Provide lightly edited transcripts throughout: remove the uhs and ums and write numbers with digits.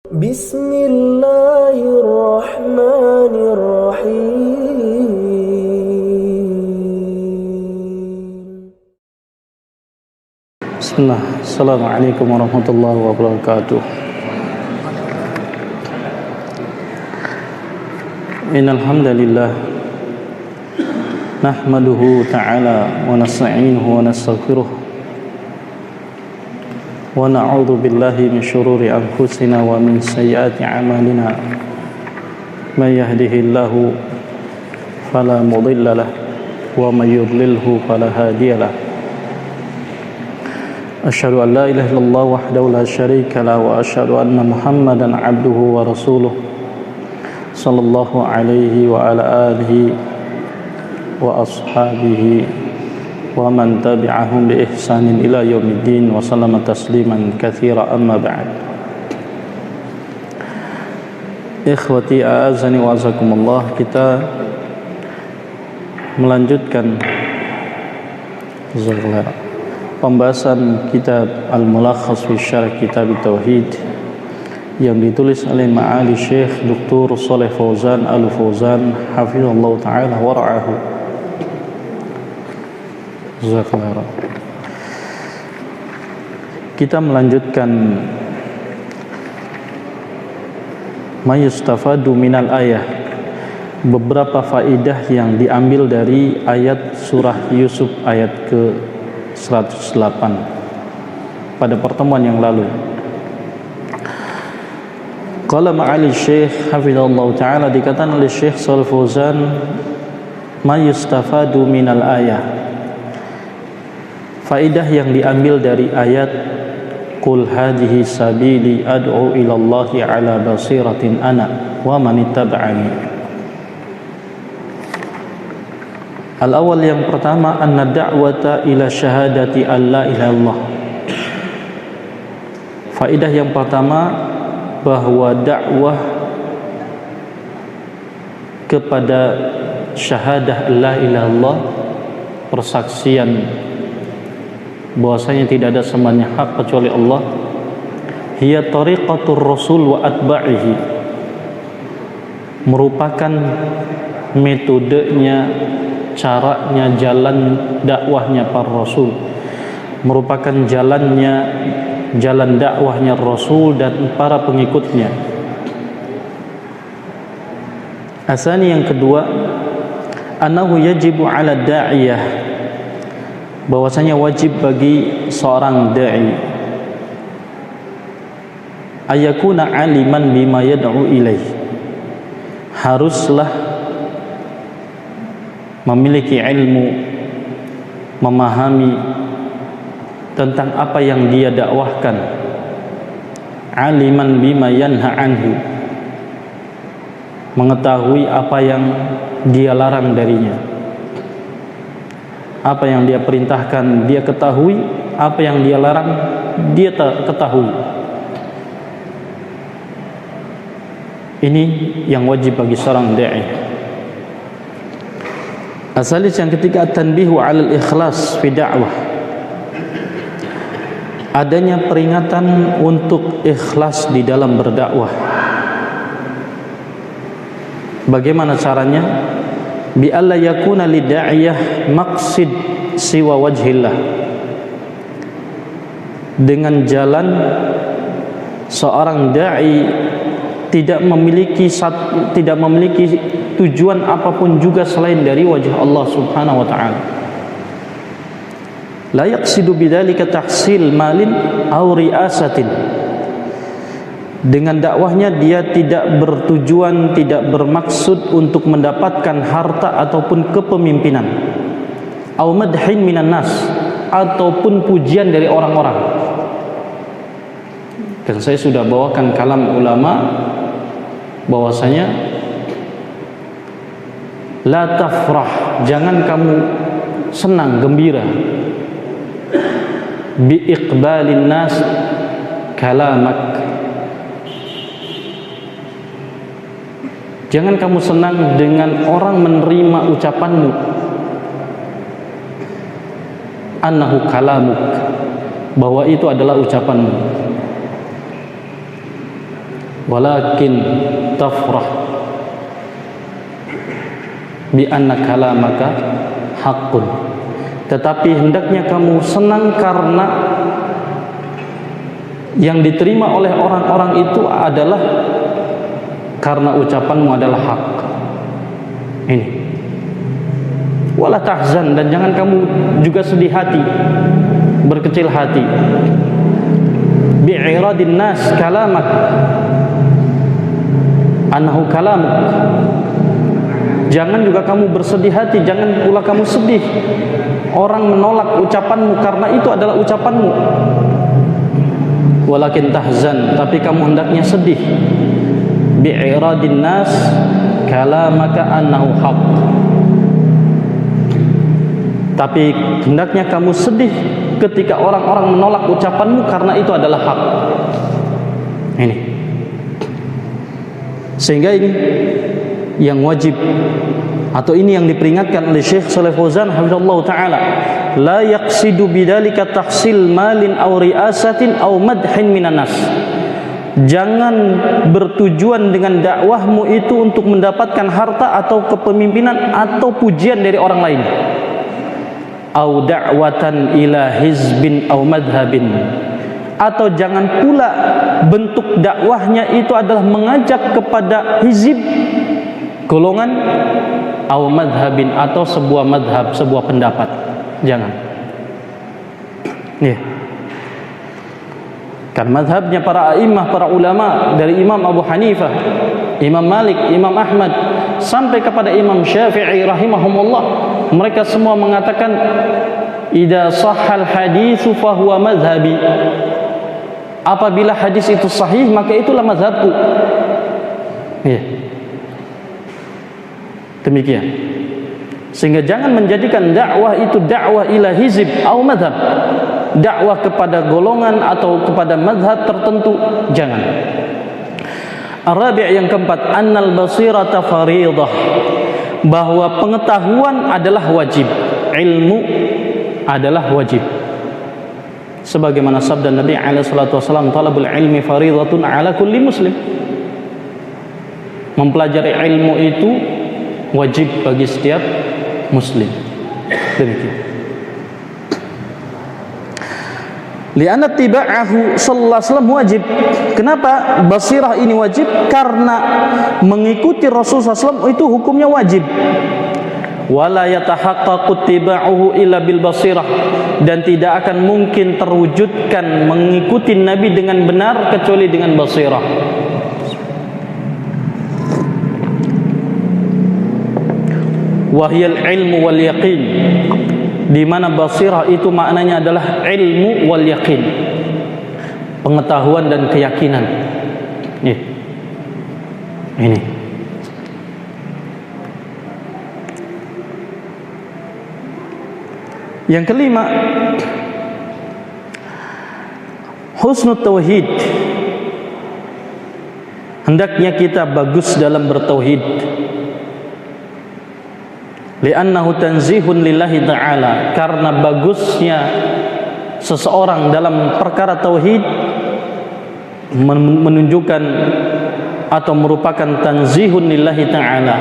Bismillahirrahmanirrahim. Bismillah. Assalamualaikum warahmatullahi wabarakatuh. Innal hamdalillah nahmaduhu ta'ala wa nasta'inuhu wa nastaghfiruh wa na'udzu billahi min syururi anfusina wa min sayyiati a'malina. May yahdihillahu fala mudilla lahu wa may yudlilhu fala hadiyalah. Asyhadu an la ilaha illallah wahdahu la syarika lah wa asyhadu anna Muhammadan abduhu wa rasuluh sallallahu alaihi wa ala alihi wa ashabihi wa man tabi'ahum bi ihsanin ila yaumiddin wa sallama tasliman katsira, amma ba'd. Ikhwati a'azani wa azakumullah, kita melanjutkan pembahasan kitab Al-Mulakhas fi Syarh Kitab Tauhid yang ditulis oleh Ma'ali Syekh Dr. Shalih Fauzan Al-Fauzan hafizallahu ta'ala wa ra'ahu. Kita melanjutkan mayustafadu minal ayah, beberapa faidah yang diambil dari ayat surah Yusuf ayat ke 108 pada pertemuan yang lalu. Qala ma'ali Syekh hafizallahu ta'ala, dikatakan oleh Syekh Shalih Fauzan, mayustafadu minal ayah, faidah yang diambil dari ayat qul hadhihi sabili ad'u ilallahi ala basiratin ana wa man ittaba'ani. Al-awwal, yang pertama, anna da'wata ila syahadati an la ilaha illallah. Faidah yang pertama, bahwa dakwah kepada syahadah la ilaha illallah, persaksian bahwasanya tidak ada sembahan hak kecuali Allah, hiya tariqatur rasul wa atba'ihi, merupakan metodenya, caranya, jalan dakwahnya para rasul, merupakan jalan dakwahnya rasul dan para pengikutnya. Asani, yang kedua, annahu yajibu ala da'iyah, bahwasanya wajib bagi seorang da'i ayakuna aliman bima yad'u ilaih, haruslah memiliki ilmu, memahami tentang apa yang dia dakwahkan. Aliman bima yanha anhu, mengetahui apa yang dia larang darinya. Apa yang dia perintahkan dia ketahui, apa yang dia larang dia ketahui. Ini yang wajib bagi seorang da'i. Asalis, yang ketiga, at-tanbihu 'alal ikhlas fi da'wah, adanya peringatan untuk ikhlas di dalam berdakwah. Bagaimana caranya? Bi alla yakuna lida'iyah maqsid siwa wajhillah, dengan jalan seorang da'i tidak memiliki tujuan apapun juga selain dari wajah Allah Subhanahu wa ta'ala. La yaqsidu bidzalika tahsil malin aw ri'asatin, dengan dakwahnya dia tidak bertujuan, tidak bermaksud untuk mendapatkan harta ataupun kepemimpinan, au madhin minan nas, ataupun pujian dari orang-orang. Dan saya sudah bawakan kalam ulama bahwasanya la tafrah, jangan kamu senang, gembira, bi iqbalin nas kalamak, jangan kamu senang dengan orang menerima ucapanmu, annahu kalamuk, bahwa itu adalah ucapanmu. walakin tafrah bi anna kalamaka haqqun, tetapi hendaknya kamu senang karena yang diterima oleh orang-orang itu adalah karena ucapanmu adalah hak. Ini. Wala tahzan, dan jangan kamu juga sedih hati, berkecil hati. Bi'iradin nas kalamak annahu kalamuk. Jangan juga kamu bersedih hati, jangan pula kamu sedih orang menolak ucapanmu karena itu adalah ucapanmu. Walakin tahzan, tapi kamu hendaknya sedih. Bi'iradin nas kalamaka annahu haq. Tapi hendaknya kamu sedih ketika orang-orang menolak ucapanmu karena itu adalah hak. Ini. Sehingga ini yang wajib, atau ini yang diperingatkan oleh Syekh Shalih Fauzan hafizallahu taala, la yaqsidu bidzalika tahsil malin aw riasatin aw madhin minan nas. Jangan bertujuan dengan dakwahmu itu untuk mendapatkan harta atau kepemimpinan atau pujian dari orang lain. Au da'watan ila hizbin au madhabin, atau jangan pula bentuk dakwahnya itu adalah mengajak kepada hizib, golongan, au madhabin, atau sebuah madhab, sebuah pendapat. Jangan. Ya. Kan madhabnya para a'imah, para ulama, dari Imam Abu Hanifah, Imam Malik, Imam Ahmad, sampai kepada Imam Syafi'i rahimahumullah, mereka semua mengatakan idza sahhal haditsu fa huwa madhhabi. Apabila hadis itu sahih, maka itulah mazhabku. Ya. Demikian. Sehingga jangan menjadikan dakwah itu dakwah ila hizib atau madhab, dakwah kepada golongan atau kepada mazhab tertentu, jangan. Ar-rabi' yang keempat, annal basirata fariidah, bahwa pengetahuan adalah wajib, ilmu adalah wajib. Sebagaimana sabda Nabi alaihi salatu wasallam, talabul ilmi fariidatun ala kulli muslim. Mempelajari ilmu itu wajib bagi setiap muslim. Demikian. Li'anna tiba'ahu sallallahu alaihi wasallam wajib. Kenapa basirah ini wajib? Karena mengikuti Rasulullah SAW itu hukumnya wajib. Wala yatahaqqaqu tiba'uhu illa bil basirah, dan tidak akan mungkin terwujudkan mengikuti Nabi dengan benar kecuali dengan basirah. Wahyal ilmu wal yaqin, di mana basirah itu maknanya adalah ilmu wal yaqin, pengetahuan dan keyakinan. Ini. Yang kelima, husnul tauhid. Hendaknya kita bagus dalam bertauhid. Li'annahu tanzihun lillahi ta'ala, karena bagusnya seseorang dalam perkara tauhid menunjukkan atau merupakan tanzihun lillahi ta'ala,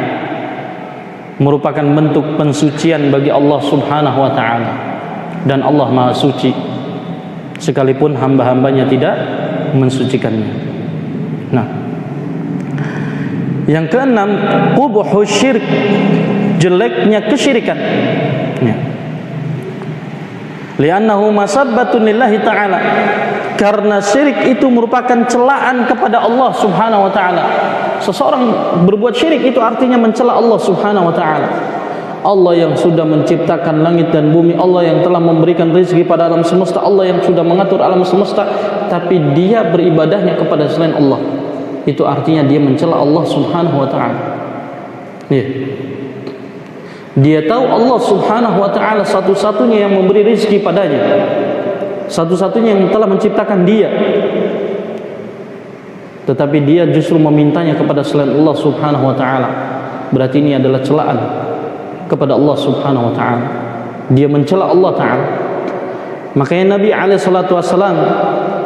merupakan bentuk pensucian bagi Allah subhanahu wa ta'ala, dan Allah maha suci sekalipun hamba-hambanya tidak mensucikannya. Nah, yang keenam, qubuhu syirk, jeleknya kesyirikan. Ya. Li'annahu masabbatun lillahi ta'ala, karena syirik itu merupakan celaan kepada Allah subhanahu wa ta'ala. Seseorang berbuat syirik itu artinya mencela Allah subhanahu wa ta'ala. Allah yang sudah menciptakan langit dan bumi, Allah yang telah memberikan rezeki pada alam semesta, Allah yang sudah mengatur alam semesta, tapi dia beribadahnya kepada selain Allah, itu artinya dia mencela Allah subhanahu wa ta'ala. Ya. Dia tahu Allah subhanahu wa ta'ala satu-satunya yang memberi rezeki padanya, satu-satunya yang telah menciptakan dia, tetapi dia justru memintanya kepada selain Allah subhanahu wa ta'ala. Berarti ini adalah celaan kepada Allah subhanahu wa ta'ala. Dia mencela Allah ta'ala. Makanya Nabi alaihi salatu wassalam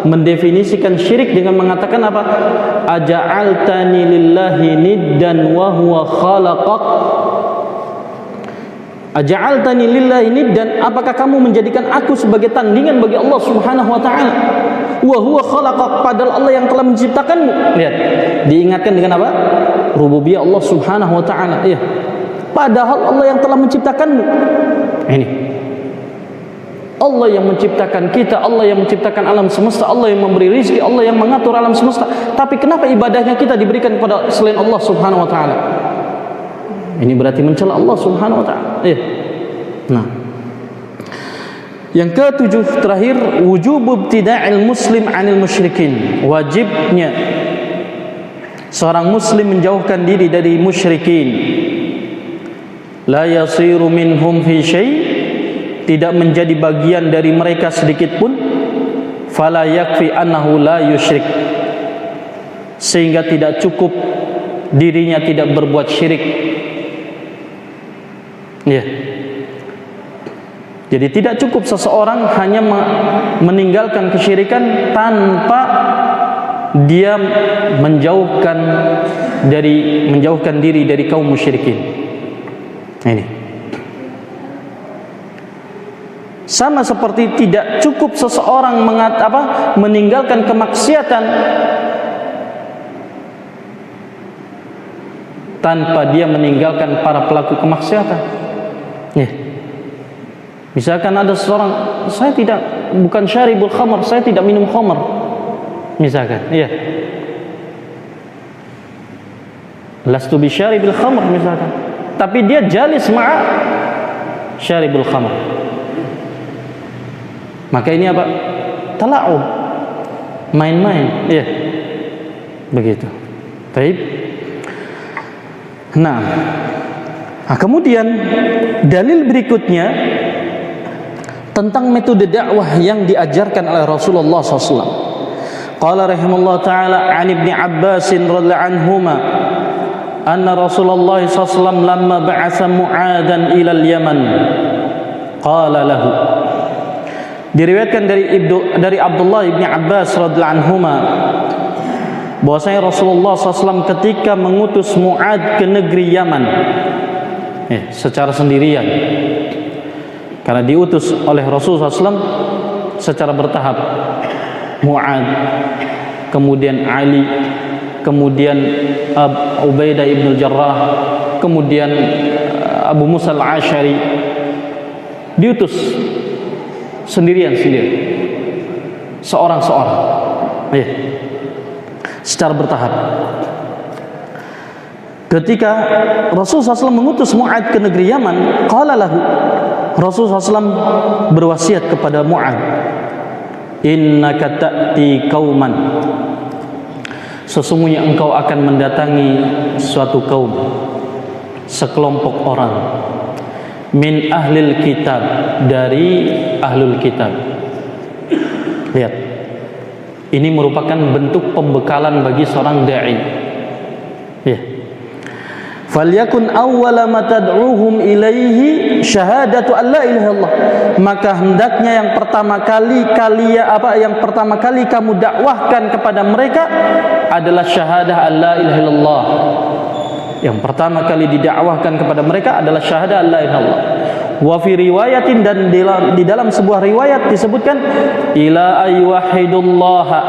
mendefinisikan syirik dengan mengatakan apa? Aja'altani lillahi niddan wa huwa khalaqak. Aja'altani lillahi niddan, apakah kamu menjadikan aku sebagai tandingan bagi Allah Subhanahu wa taala? Wa huwa khalaqak, padahal Allah yang telah menciptakanmu. Lihat, diingatkan dengan apa? Rububiyah Allah Subhanahu wa taala. Iya. Padahal Allah yang telah menciptakanmu. Ini. Allah yang menciptakan kita, Allah yang menciptakan alam semesta, Allah yang memberi rezeki, Allah yang mengatur alam semesta. Tapi kenapa ibadahnya kita diberikan kepada selain Allah Subhanahu wa taala? Ini berarti mencela Allah Subhanahu wa taala. Iya. Nah, yang ketujuh terakhir, wujub ibtida'il muslim 'anil musyrikin. Wajibnya seorang muslim menjauhkan diri dari musyrikin. La yasiru minhum fi syai', tidak menjadi bagian dari mereka sedikit pun. Fala yakfi annahu la yusyrik, sehingga tidak cukup dirinya tidak berbuat syirik. Ya. Jadi tidak cukup seseorang hanya meninggalkan kesyirikan tanpa dia menjauhkan diri dari kaum musyrikin. Ini sama seperti tidak cukup seseorang meninggalkan kemaksiatan tanpa dia meninggalkan para pelaku kemaksiatan. Ya. Misalkan ada seseorang, saya bukan syaribul khamr, saya tidak minum khamr. Misalkan, iya. Lastu bi syaribil khamr misalkan. Tapi dia jalis ma'a syaribul khamr. Maka ini apa? Tala'ub. Main-main, iya. Begitu. Baik. Nah, kemudian dalil berikutnya tentang metode dakwah yang diajarkan oleh Rasulullah SAW. Qala rahimahullah ta'ala an Ibni Abbas radhiyallahu anhuma anna Rasulullah SAW lamma ba'atha Mu'adan ila al-Yaman qala lahu. Diriwayatkan dari Abdullah Ibni Abbas radhiyallahu anhuma bahwasanya Rasulullah SAW ketika mengutus Mu'ad ke negeri Yaman secara sendirian, karena diutus oleh Rasulullah SAW secara bertahap. Mu'ad, kemudian Ali, kemudian Ubaidah ibn Jarrah, kemudian Abu Musa al-Ash'ari, diutus sendirian seorang secara bertahap. Ketika Rasulullah SAW mengutus Mu'ad ke negeri Yaman, qala lahu, Rasulullah SAW berwasiat kepada Mu'ad, innaka ta'ti qauman, sesungguhnya engkau akan mendatangi suatu kaum, sekelompok orang, min ahlil kitab, dari ahlul kitab. Lihat, ini merupakan bentuk pembekalan bagi seorang da'i. Ya. Falyakun awwala ma tad'uhum ilaihi syahadatu alla ilaha illallah. Maka hendaknya yang pertama kali kamu dakwahkan kepada mereka adalah syahadah alla ilaha illallah. Yang pertama kali didakwahkan kepada mereka adalah syahadah alla ilaha illallah. Wa fi riwayatin, dan di dalam sebuah riwayat disebutkan ila ayyuhidullaha,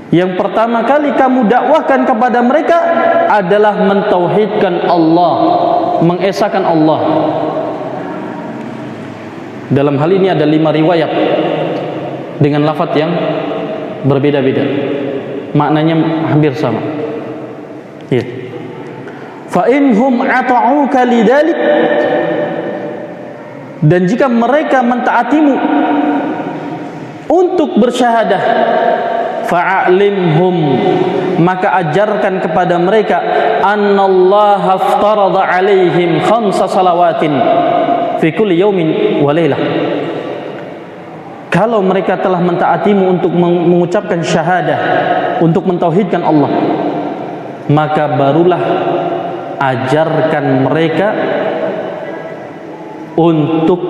yang pertama kali kamu dakwahkan kepada mereka adalah mentauhidkan Allah, mengesahkan Allah. Dalam hal ini ada 5 riwayat dengan lafaz yang berbeda-beda, maknanya hampir sama. Ya. Fa inhum ata'uka lidzalik, dan jika mereka mentaatimu untuk bersyahadah, fa'alimhum, maka ajarkan kepada mereka, annallaha aftarada alaihim 5 salawatin fi kulli yaumin wa lailah. Kalau mereka telah mentaatimu untuk mengucapkan syahadah, untuk mentauhidkan Allah, maka barulah ajarkan mereka untuk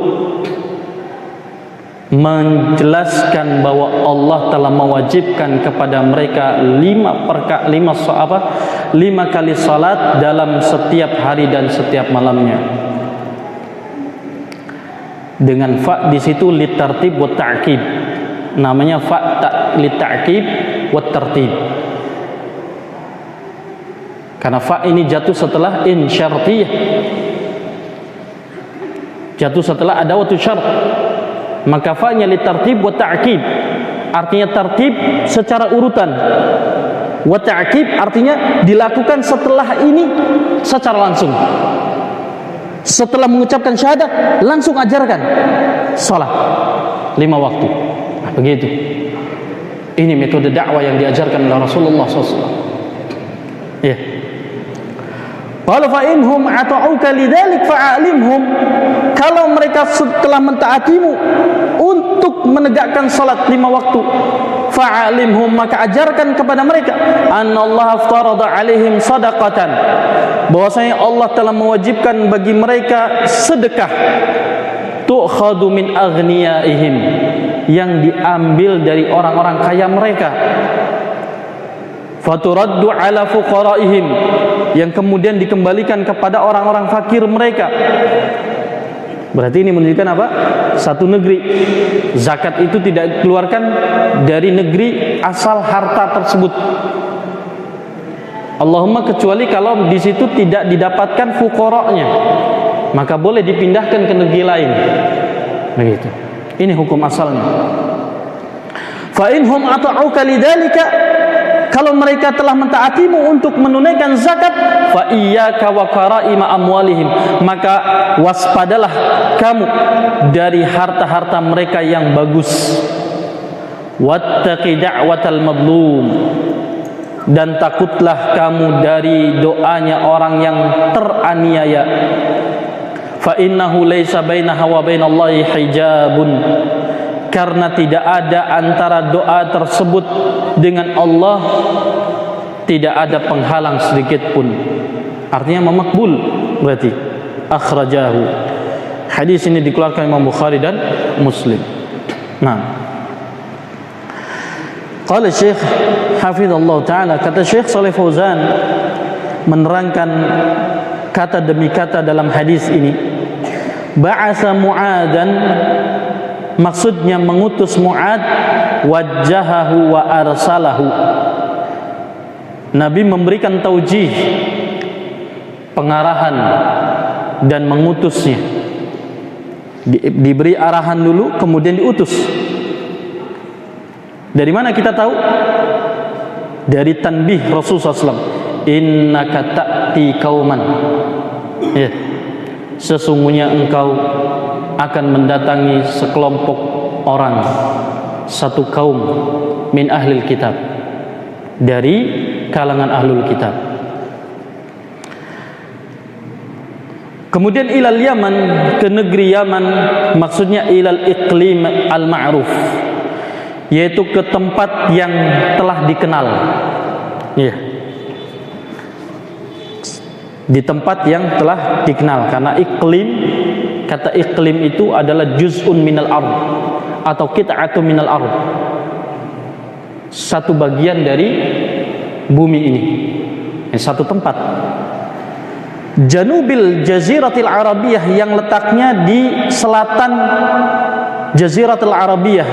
menjelaskan bahwa Allah telah mewajibkan kepada mereka 5 kali salat dalam setiap hari dan setiap malamnya. Dengan fa di situ litartib wa ta'kid. Namanya fa litartib wa tartib. Karena fa ini jatuh setelah in syartiyah. Jatuh setelah adawatu syart. Maka fa'nya litartib wa ta'kid. Artinya tartib secara urutan. Wa ta'kid artinya dilakukan setelah ini secara langsung. Setelah mengucapkan syahadat langsung ajarkan salat 5 waktu. Nah, begitu. Ini metode dakwah yang diajarkan oleh Rasulullah SAW. Ya. Qala fa inhum ata'uka lidzalik fa'alimhum. Kalau mereka telah mentaatimu untuk menegakkan salat 5 waktu, fa'alimhum, maka ajarkan kepada mereka annallaha aftarada alaihim sadaqatan, bahwasanya Allah telah mewajibkan bagi mereka sedekah, tu'khadu min aghniyaihim, yang diambil dari orang-orang kaya mereka, faturaddu ala fuqaraihim, yang kemudian dikembalikan kepada orang-orang fakir mereka. Berarti ini menunjukkan apa? Satu negeri, zakat itu tidak dikeluarkan dari negeri asal harta tersebut, Allahumma kecuali kalau di situ tidak didapatkan fuqara'nya, maka boleh dipindahkan ke negeri lain. Begitu. Ini hukum asalnya. Fa inhum ata'uka lidzalika, kalau mereka telah mentaatimu untuk menunaikan zakat, fa iyyaka wa karaima amwalihim, maka waspadalah kamu dari harta-harta mereka yang bagus. Wattaqi da'watal madlum, dan takutlah kamu dari doanya orang yang teraniaya. Fa innahu laisa bainaha wa bainallahi hijabun, karena tidak ada antara doa tersebut dengan Allah, tidak ada penghalang sedikit pun. Artinya memakbul. Berarti akhrajahu, hadis ini dikeluarkan Imam Bukhari dan Muslim. Nah, qala Syekh hafizallahu taala, kata Syekh Shalih Fauzan menerangkan kata demi kata dalam hadis ini, ba'atsa Mu'adan, maksudnya mengutus Mu'ad, wajjahahu wa arsalahu, Nabi memberikan taujih, pengarahan, dan mengutusnya. Diberi arahan dulu, kemudian diutus. Dari mana kita tahu? Dari tanbih Rasulullah SAW, innaka ta'ti qauman, ya, sesungguhnya engkau akan mendatangi sekelompok orang, satu kaum, min ahlil kitab, dari kalangan ahlul kitab. Kemudian ilal Yaman, ke negeri Yaman, maksudnya ilal iqlim al-ma'ruf, yaitu ke tempat yang telah dikenal. Ya, di tempat yang telah dikenal, karena iklim, kata iklim itu adalah juz'un minal ard atau qit'atun minal ard, satu bagian dari bumi ini, satu tempat. Janubil Jaziratil Arabiyah, yang letaknya di selatan Jaziratul Arabiyah.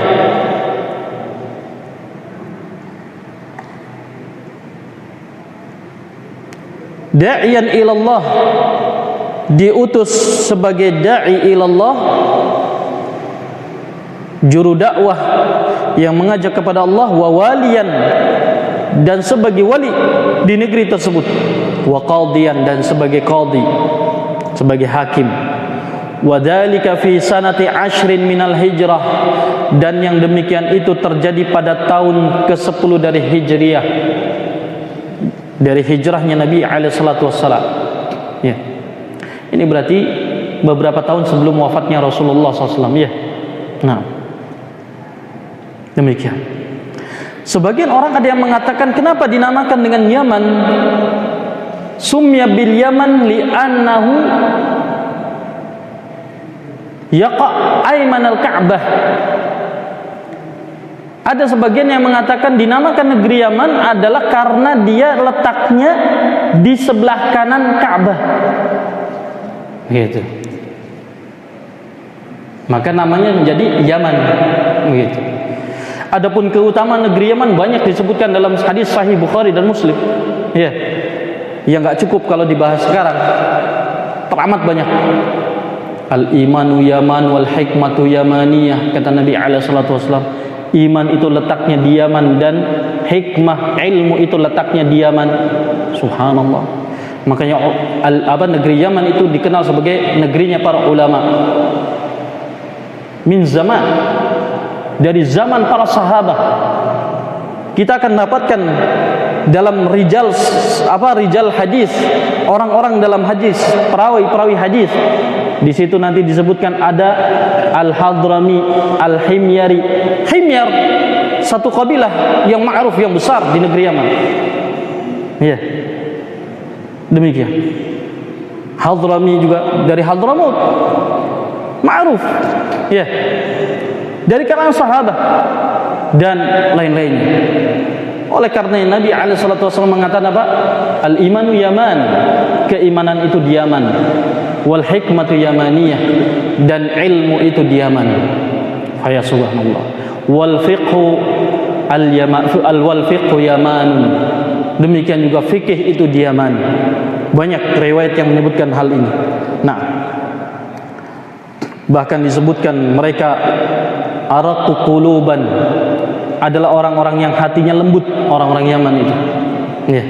Da'iyan ilallah, diutus sebagai da'i ilallah, juru dakwah yang mengajak kepada Allah, wa waliyan, dan sebagai wali di negeri tersebut, wa qadiyan, dan sebagai qadi, sebagai hakim. Wa dzalika fi sanati 10 minal hijrah, dan yang demikian itu terjadi pada tahun ke-10 dari Hijriyah, dari hijrahnya Nabi alaihi salatu wassalam. Ya. Ini berarti beberapa tahun sebelum wafatnya Rasulullah SAW. Ya. Nah, demikian. Sebagian orang ada yang mengatakan, kenapa dinamakan dengan Yaman? Sumya bil Yaman li'annahu yaqa aymanal Ka'bah. Ada sebagian yang mengatakan dinamakan negeri Yaman adalah karena dia letaknya di sebelah kanan Ka'bah. Gitu. Maka namanya menjadi Yaman. Gitu. Adapun keutamaan negeri Yaman banyak disebutkan dalam hadis Sahih Bukhari dan Muslim. Ya. Yang enggak cukup kalau dibahas sekarang. Teramat banyak. Al-imanu Yaman wal hikmatu Yamaniyah, kata Nabi alaihi salatu wasallam. Iman itu letaknya di Yaman dan hikmah ilmu itu letaknya di Yaman. Subhanallah. Makanya negeri Yaman itu dikenal sebagai negerinya para ulama. Min zaman, dari zaman para sahabat. Kita akan dapatkan dalam rijal hadis, orang-orang dalam hadis, perawi hadis. Di situ nanti disebutkan ada Al-Hadrami, Al-Himyari. Himyar satu kabilah yang ma'ruf, yang besar di negeri Yaman. Ya. Demikian. Hadrami juga dari Hadramut. Ma'ruf. Ya. Dari kalangan sahabat dan lain-lainnya. Oleh karena Nabi alaihi salatu wasallam mengatakan apa? Al-imanu Yaman. Keimanan itu di Yaman. Wal hikmatu Yamaniyah, dan ilmu itu di Yaman. Ya subhanallah. Wal fiqhu wal fiqhu Yaman. Demikian juga fikih itu di Yaman. Banyak riwayat yang menyebutkan hal ini. Nah, bahkan disebutkan mereka araqu quluban, adalah orang-orang yang hatinya lembut, orang-orang Yaman itu. Ya.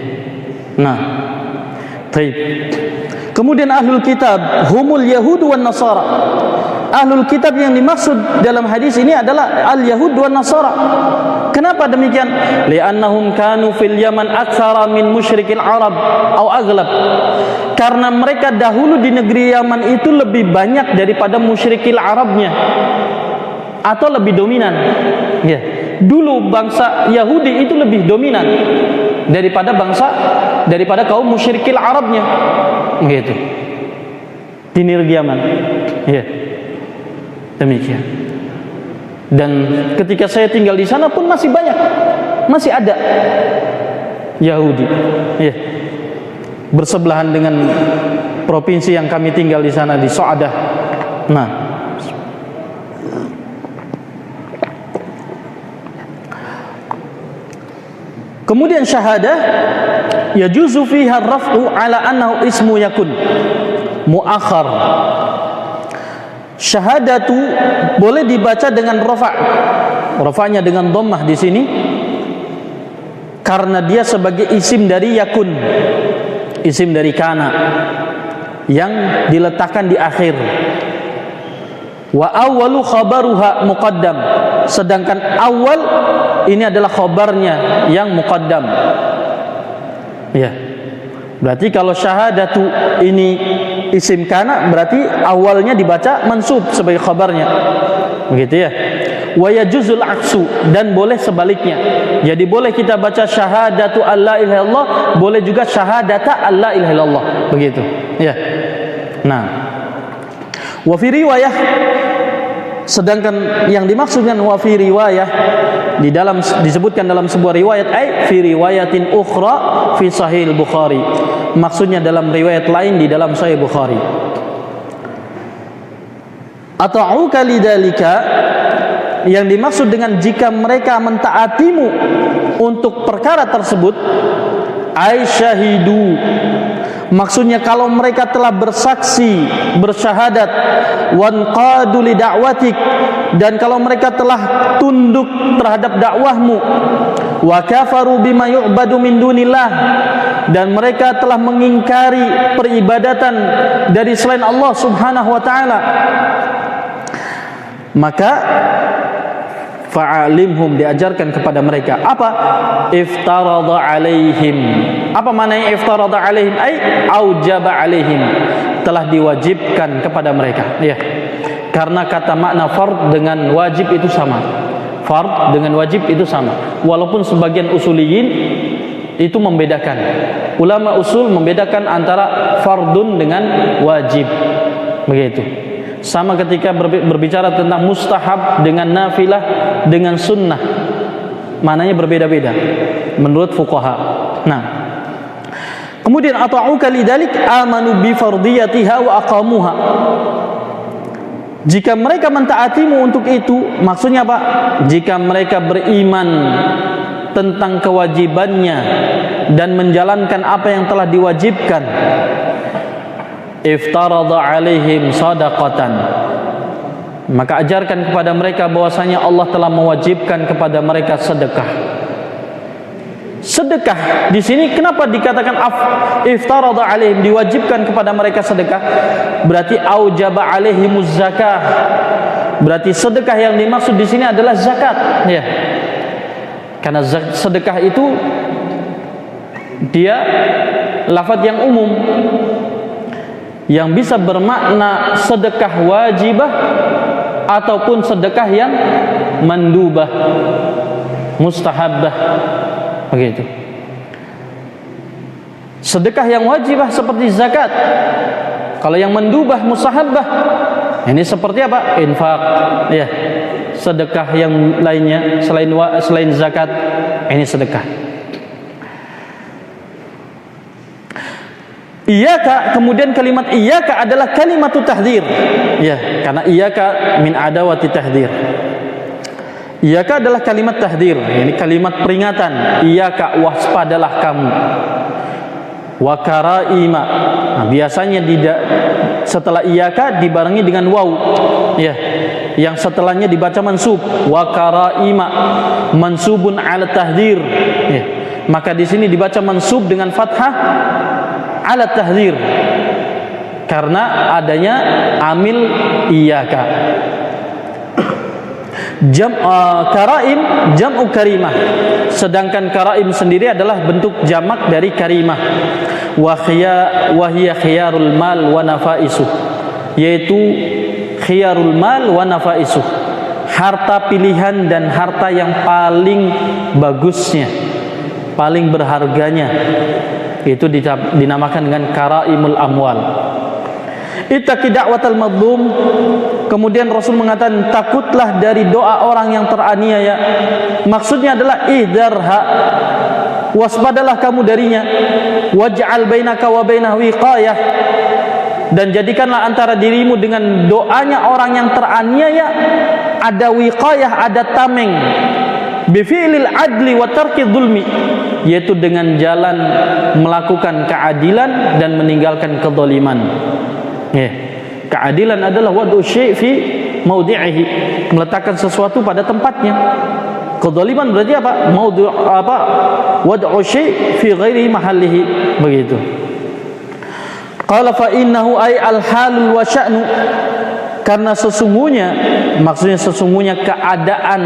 Nah, baik. Kemudian ahlul kitab humul yahud wan nasara. Ahlul kitab yang dimaksud dalam hadis ini adalah al-yahud wan nasara. Kenapa demikian? Li'annahum kanu fil Yaman aktsara min musyrikil Arab atau aghlab. Karena mereka dahulu di negeri Yaman itu lebih banyak daripada musyrikil Arabnya, atau lebih dominan. Ya. Dulu bangsa Yahudi itu lebih dominan daripada kaum musyrikil Arabnya. Gitu. Di negeri Yaman. Ya. Demikian. Dan ketika saya tinggal di sana pun masih banyak, masih ada Yahudi. Ya. Bersebelahan dengan provinsi yang kami tinggal di sana, di So'adah. Nah, kemudian syahadah yajuzu fiha ar-raf'u ala annahu ismu yakun muakhar. Syahadatu boleh dibaca dengan rafa'. Rafa'nya dengan dhammah di sini karena dia sebagai isim dari yakun, isim dari kana yang diletakkan di akhir. Wa awwalu khabaruha muqaddam, sedangkan awal ini adalah khabarnya yang muqaddam. Ya. Berarti kalau syahadatu ini isim kana, berarti awalnya dibaca mansub sebagai khabarnya. Begitu ya. Wa yajuzul aksu, dan boleh sebaliknya. Jadi boleh kita baca syahadatu alla ilaha illallah, boleh juga syahadata alla ilaha illallah. Begitu. Ya. Nah. Wa fi riwayah, sedangkan yang dimaksudkan wa fi riwayah disebutkan dalam sebuah riwayat, fi riwayatin ukhra fi sahih Bukhari, maksudnya dalam riwayat lain di dalam sahih Bukhari. Ata'uka lidzalika, yang dimaksud dengan jika mereka mentaatimu untuk perkara tersebut, ai syahidu, maksudnya kalau mereka telah bersaksi, bersyahadat, wanqadu li da'watik, dan kalau mereka telah tunduk terhadap dakwahmu, wa kafaru bima yu'badu min dunillah, dan mereka telah mengingkari peribadatan dari selain Allah Subhanahu wa taala, maka fa'alimhum, diajarkan kepada mereka apa? Iftarada alaihim. Apa maknanya iftarada alaihim? Ai aujaba alaihim, telah diwajibkan kepada mereka. Ya. Karena kata makna fard dengan wajib itu sama. Fard dengan wajib itu sama. Walaupun sebagian usuliyin itu membedakan. Ulama usul membedakan antara fardun dengan wajib. Begitu. Sama ketika berbicara tentang mustahab dengan nafilah dengan sunnah, maknanya berbeda-beda menurut fuqaha. Nah, kemudian ata'uka lidzalik amanu bi fardiyatiha wa aqamuha. Jika mereka mentaatimu untuk itu, maksudnya apa? Jika mereka beriman tentang kewajibannya dan menjalankan apa yang telah diwajibkan, iftarada alaihim sadaqatan, maka ajarkan kepada mereka bahwasanya Allah telah mewajibkan kepada mereka sedekah. Sedekah di sini kenapa dikatakan iftarada alaihim, diwajibkan kepada mereka sedekah? Berarti aujaba alaihimuz zakah. Berarti sedekah yang dimaksud di sini adalah zakat, ya. Karena sedekah itu dia lafaz yang umum yang bisa bermakna sedekah wajibah ataupun sedekah yang mandubah, mustahabbah, begitu. Sedekah yang wajibah seperti zakat. Kalau yang mandubah, mustahabbah, ini seperti apa? Infak, ya. Sedekah yang lainnya selain zakat, ini sedekah. Iyyaka, kemudian kalimat iyyaka adalah kalimatut tahdzir, ya, karena iyyaka min adawati tahdzir. Iyyaka adalah kalimat tahdzir, ini kalimat peringatan. Iyyaka, waspadalah kamu. Wa karaima, nah, biasanya setelah iyyaka dibarengi dengan waw, ya, yang setelahnya dibaca mansub. Wa karaima mansubun ala tahdzir, ya. Maka di sini dibaca mansub dengan fathah ala tahdzir karena adanya amil iyyaka. Karaim jam'u karimah, sedangkan karaim sendiri adalah bentuk jamak dari karimah. Wa hiya khiyarul mal wa nafaisuh, yaitu khiyarul mal wa nafaisuh, harta pilihan dan harta yang paling bagusnya, paling berharganya, itu dinamakan dengan karaimul amwal. Ittaqi da'watal madlum, kemudian Rasul mengatakan takutlah dari doa orang yang teraniaya. Maksudnya adalah ihdarha, waspadalah kamu darinya. Waj'al bainaka wa bainahu wiqayah, dan jadikanlah antara dirimu dengan doanya orang yang teraniaya ada wiqayah, ada tameng. Bifi'lil adli wa tarki dzulmi, yaitu dengan jalan melakukan keadilan dan meninggalkan kezaliman. Ya. Keadilan adalah wad'u syai' fi maudi'ihi, meletakkan sesuatu pada tempatnya. Kezaliman berarti apa? Wad'u syai' fi ghairi mahallihi, begitu. Qala fa innahu ay al-halul wa sya'nu, karena sesungguhnya, maksudnya sesungguhnya keadaan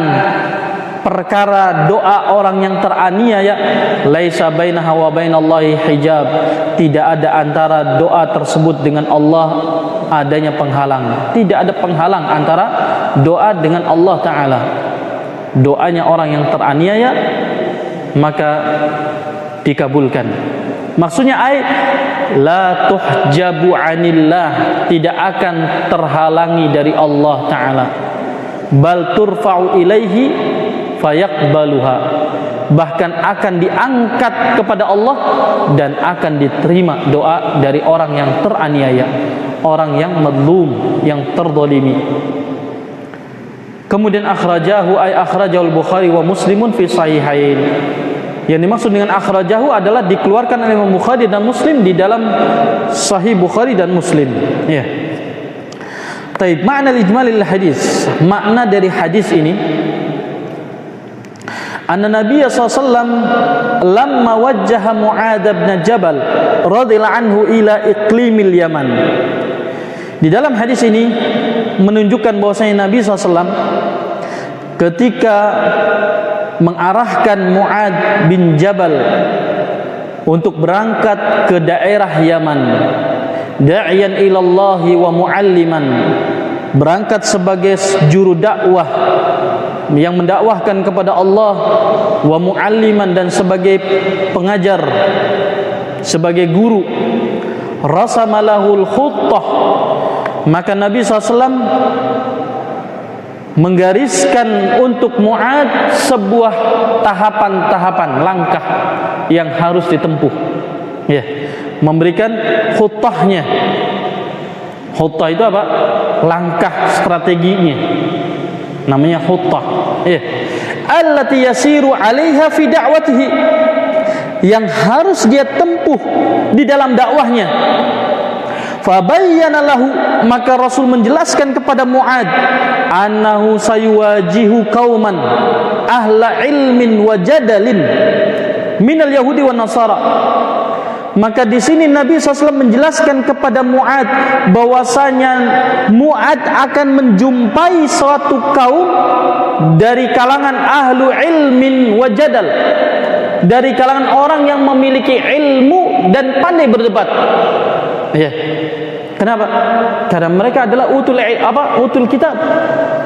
perkara doa orang yang teraniaya, laisa bainaha wa bainallahi hijab, tidak ada antara doa tersebut dengan Allah adanya penghalang. Tidak ada penghalang antara doa dengan Allah Ta'ala. Doanya orang yang teraniaya maka dikabulkan. Maksudnya la tuhjabu anillah, tidak akan terhalangi dari Allah Ta'ala. Bal turfa'u ilaihi fayaqbaluha, bahkan akan diangkat kepada Allah dan akan diterima doa dari orang yang teraniaya, orang yang mazlum, yang terzalimi. Kemudian akhrajahu ay akhrajahul Bukhari wa Muslimun fi sahihain. Yang dimaksud dengan akhrajahu adalah dikeluarkan oleh Imam Bukhari dan Muslim di dalam Sahih Bukhari dan Muslim, ya. Taib, makna ijmalil hadis, makna dari hadis ini, anna Nabi SAW lamma wajjaha Mu'adz bin Jabal radhiyallahu anhu ila iqlimil Yaman. Di dalam hadis ini menunjukkan bahwasanya Nabi SAW ketika mengarahkan Mu'adz bin Jabal untuk berangkat ke daerah Yaman, da'iyan ilallahi wa mu'alliman, berangkat sebagai juru dakwah yang mendakwahkan kepada Allah, wa mu'alliman, dan sebagai pengajar, sebagai guru. Rasamalahul khuttah, Maka Nabi SAW menggariskan untuk Mu'adz sebuah tahapan-tahapan langkah yang harus ditempuh, ya, memberikan khutahnya. Khutah itu apa? Langkah strateginya, namanya khutah, ya. Allati yasiru 'alaiha fi da'watihi, yang harus dia tempuh di dalam dakwahnya. Fabayyana lahu, maka Rasul menjelaskan kepada Mu'adz, annahu sayuwajihu qauman ahla ilmin wa jadalin minal yahudi wan nasara. Maka di sini Nabi SAW menjelaskan kepada Mu'adz bahwasanya Mu'adz akan menjumpai suatu kaum dari kalangan ahlu ilmin wa jadal, dari kalangan orang yang memiliki ilmu dan pandai berdebat. Ya. Kenapa? Karena mereka adalah utul kitab,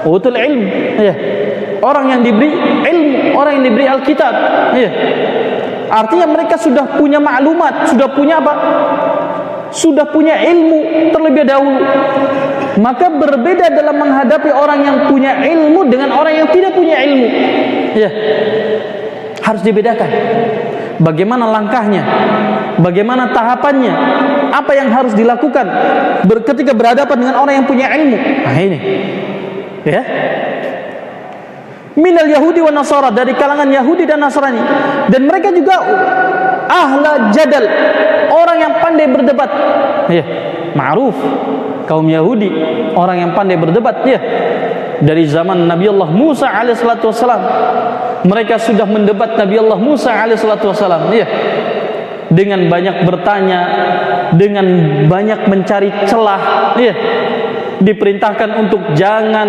utul ilm. Ya. Orang yang diberi ilmu, orang yang diberi Alkitab. Ya. Artinya mereka sudah punya maklumat, sudah punya apa? Sudah punya ilmu terlebih dahulu. Maka berbeda dalam menghadapi orang yang punya ilmu dengan orang yang tidak punya ilmu. Ya. Harus dibedakan. Bagaimana langkahnya? Bagaimana tahapannya? Apa yang harus dilakukan ketika berhadapan dengan orang yang punya ilmu? Nah ini, ya. Minal Yahudi wa Nasara, dari kalangan Yahudi dan Nasrani, dan mereka juga ahla jadal, orang yang pandai berdebat. Ya, ma'ruf kaum Yahudi, orang yang pandai berdebat. Ya, dari zaman Nabi Allah Musa alaihissalatu wassalam, mereka sudah mendebat Nabi Allah Musa alaihissalatu wassalam. Ya, dengan banyak bertanya, dengan banyak mencari celah. Ya, diperintahkan untuk jangan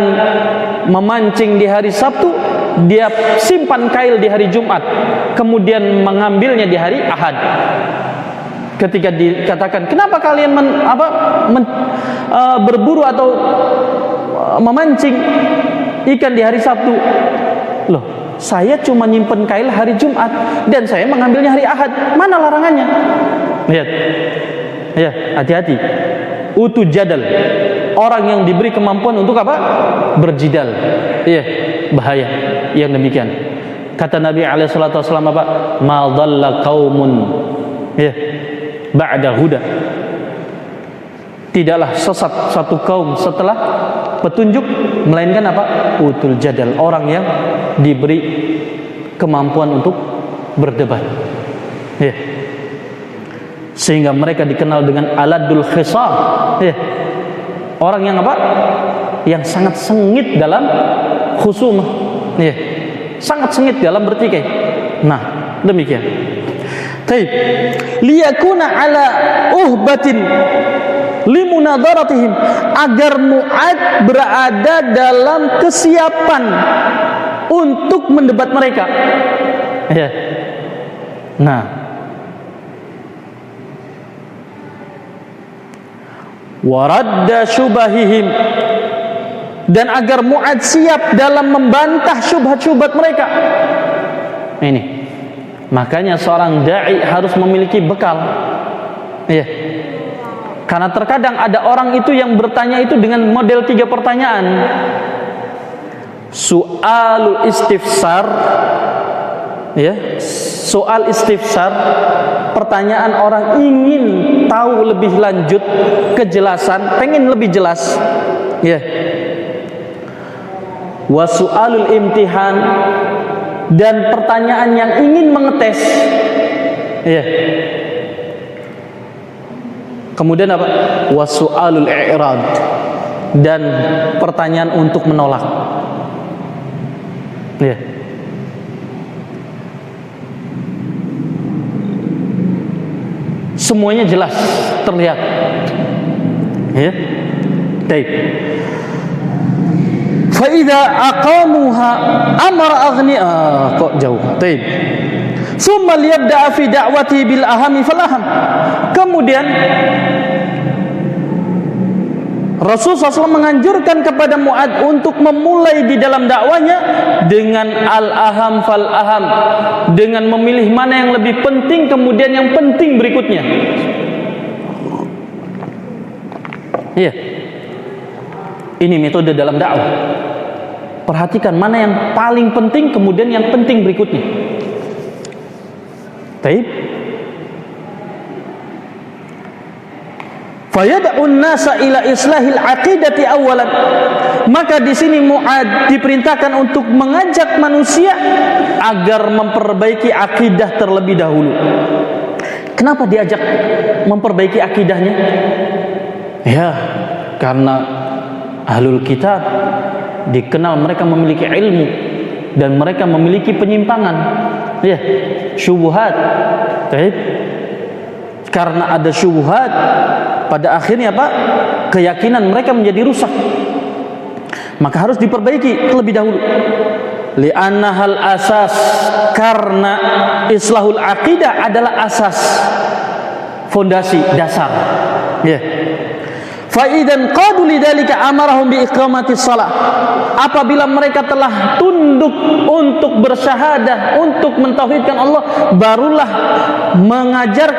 memancing di hari Sabtu, dia simpan kail di hari Jumat, kemudian mengambilnya di hari Ahad. Ketika dikatakan, kenapa kalian berburu atau memancing ikan di hari Sabtu? Loh, saya cuma nyimpen kail hari Jumat dan saya mengambilnya hari Ahad. Mana larangannya? Lihat, ya, hati-hati. Utu jadal, orang yang diberi kemampuan untuk apa? Berjidal. Iya, bahaya yang demikian. Kata Nabi alaihissalatu wassalam apa? Ma dhalla qaumun, ya, ba'da huda. Tidaklah sesat satu kaum setelah petunjuk, melainkan apa? Utul jadal, orang yang diberi kemampuan untuk berdebat. Ya. Sehingga mereka dikenal dengan aladul khisam. Ya. Orang yang apa? Yang sangat sengit dalam khusumah. Ya. Sangat sengit dalam bertikai. Nah, demikian. Taib. Liyakuna ala uhbatin limunadaratihim, agar Mu'adz berada dalam kesiapan untuk mendebat mereka. Ya. Nah, waradda syubahihim, dan agar Mu'adz siap dalam membantah syubhat-syubhat mereka. Ini, makanya seorang dai harus memiliki bekal. Ya. Karena terkadang ada orang itu yang bertanya itu dengan model 3 pertanyaan. Soal istifsar, ya, soal istifsar, pertanyaan orang ingin tahu lebih lanjut, kejelasan, pengen lebih jelas, ya. Wa soalul imtihan, dan pertanyaan yang ingin mengetes, ya. Kemudian apa? Wa soalul i'rad, dan pertanyaan untuk menolak, ya. Semuanya jelas terlihat, ya. Baik. Fa idza aqamuha amara aghni'a, kok jauh. Baik. Summa liyabda'a fi da'wati bil ahami fal aham. Kemudian Rasul SAW menganjurkan kepada Mu'adz untuk memulai di dalam dakwanya dengan al-aham fal aham, dengan memilih mana yang lebih penting, kemudian yang penting berikutnya. Iya. Ini metode dalam dakwah. Perhatikan mana yang paling penting, kemudian yang penting berikutnya. Baik. Fayad'un nasa ila islahil aqidati awalan. Maka di sini Mu'adz diperintahkan untuk mengajak manusia agar memperbaiki akidah terlebih dahulu. Kenapa diajak memperbaiki akidahnya? Ya, karena ahlul kitab dikenal mereka memiliki ilmu dan mereka memiliki penyimpangan. Ya, syubhat. Baik. Karena ada syubhat, pada akhirnya apa? Keyakinan mereka menjadi rusak. Maka harus diperbaiki terlebih dahulu. Li'annahal asas, karena islahul aqidah adalah asas, fondasi, dasar. Ya. Fa idzan qadu lidzalika amarahum bi iqamatis shalah. Apabila mereka telah tunduk untuk bersyahadah, untuk mentauhidkan Allah, barulah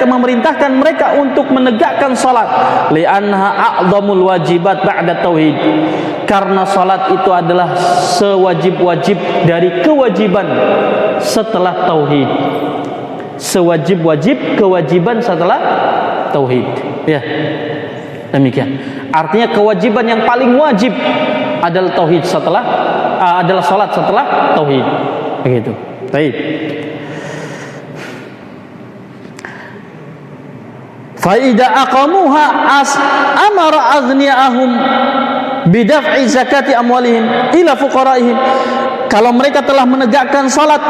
memerintahkan mereka untuk menegakkan salat. Li'annaha a'dhamul wajibat ba'da tauhid. Karena salat itu adalah sewajib-wajib dari kewajiban setelah tauhid. Sewajib-wajib kewajiban setelah tauhid. Ya. Demikian. Artinya kewajiban yang paling wajib adalah tauhid adalah salat setelah tauhid. Begitu. Baik. Fa idza aqamuha amara aghniyahum bidaf'i zakati amwalihim ila fuqaraihim. Kalau mereka telah menegakkan salat,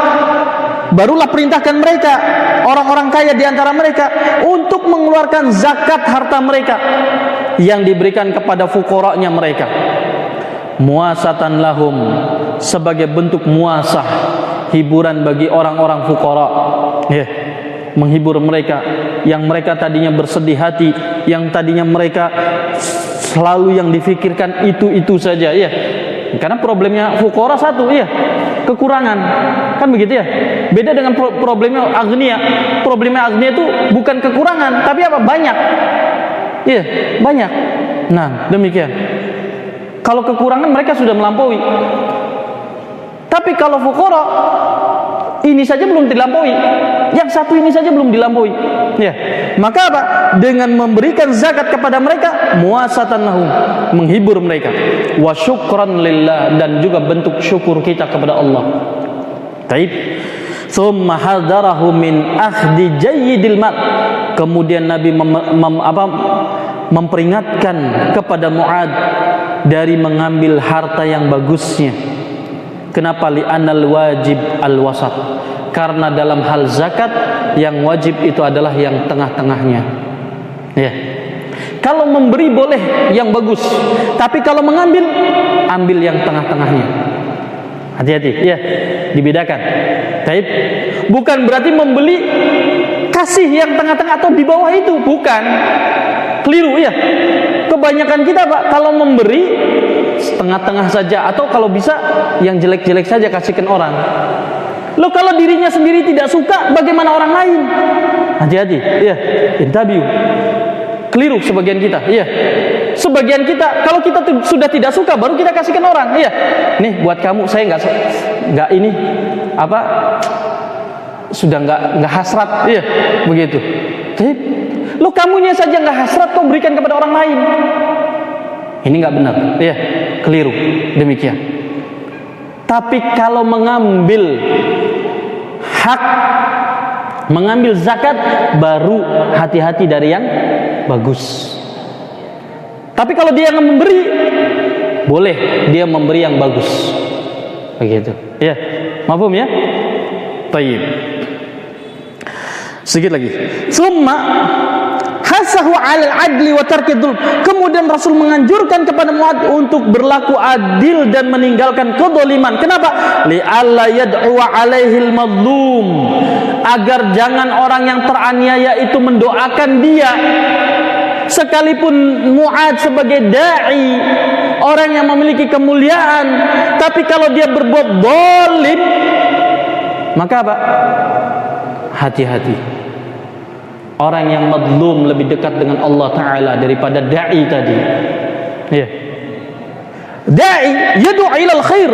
barulah perintahkan mereka, orang-orang kaya di antara mereka, untuk mengeluarkan zakat harta mereka yang diberikan kepada fuqaranya mereka. Muasatan lahum, sebagai bentuk muasah, hiburan bagi orang-orang fuqara. Ya, menghibur mereka yang mereka tadinya bersedih hati, yang tadinya mereka selalu yang difikirkan itu saja, ya. Karena problemnya fuqara satu, ya, kekurangan. Kan begitu ya. Beda dengan problemnya agniya. Problemnya agniya itu bukan kekurangan, tapi apa? Banyak. Iya, banyak. Nah, demikian. Kalau kekurangan mereka sudah melampaui. Tapi kalau fuqara, ini saja belum dilampaui, yang satu ini saja belum dilampaui. Ya, maka apa? Dengan memberikan zakat kepada mereka, muasatan lahum, menghibur mereka, wa syukran lillah, dan juga bentuk syukur kita kepada Allah. Taib. Tsumma hadzarahu min akhdi jayyidil mal. Kemudian Nabi memperingatkan kepada Mu'adz dari mengambil harta yang bagusnya. Kenapa? Li'anal wajib al-wasat. Karena dalam hal zakat yang wajib itu adalah yang tengah-tengahnya. Ya. Kalau memberi boleh yang bagus, tapi kalau mengambil, ambil yang tengah-tengahnya. Hati-hati, ya, dibedakan. Taib. Bukan berarti membeli kasih yang tengah-tengah atau di bawah itu, bukan. Keliru, ya. Kebanyakan kita, Pak, kalau memberi setengah-tengah saja, atau kalau bisa yang jelek-jelek saja kasihkan orang. Loh, kalau dirinya sendiri tidak suka, bagaimana orang lain? Hati-hati, ya. Intabiu. Keliru sebagian kita, iya. Sebagian kita, kalau kita sudah tidak suka, baru kita kasihkan orang, iya. Nih buat kamu, saya nggak ini apa, sudah nggak hasrat, iya, begitu. Lo kamunya saja nggak hasrat, kau berikan kepada orang lain. Ini nggak benar, iya, keliru, demikian. Tapi kalau mengambil hak, mengambil zakat, baru hati-hati dari yang bagus. Tapi kalau dia yang memberi, boleh dia memberi yang bagus. Begitu. Ya, mafhum ya? Tayyib. Sedikit lagi. Summa hasahu 'alal 'adli wa tarki dzulm. Kemudian Rasul menganjurkan kepada Mu'adz untuk berlaku adil dan meninggalkan kedzaliman. Kenapa? Li'alla yad'u 'alaihil mazlum. Agar jangan orang yang teraniaya itu mendoakan dia. Sekalipun Mu'adz sebagai dai, orang yang memiliki kemuliaan, tapi kalau dia berbuat zalim, maka apa? Hati-hati. Orang yang mazlum lebih dekat dengan Allah Ta'ala daripada da'i tadi. Ya. Da'i yad'u ilal khair.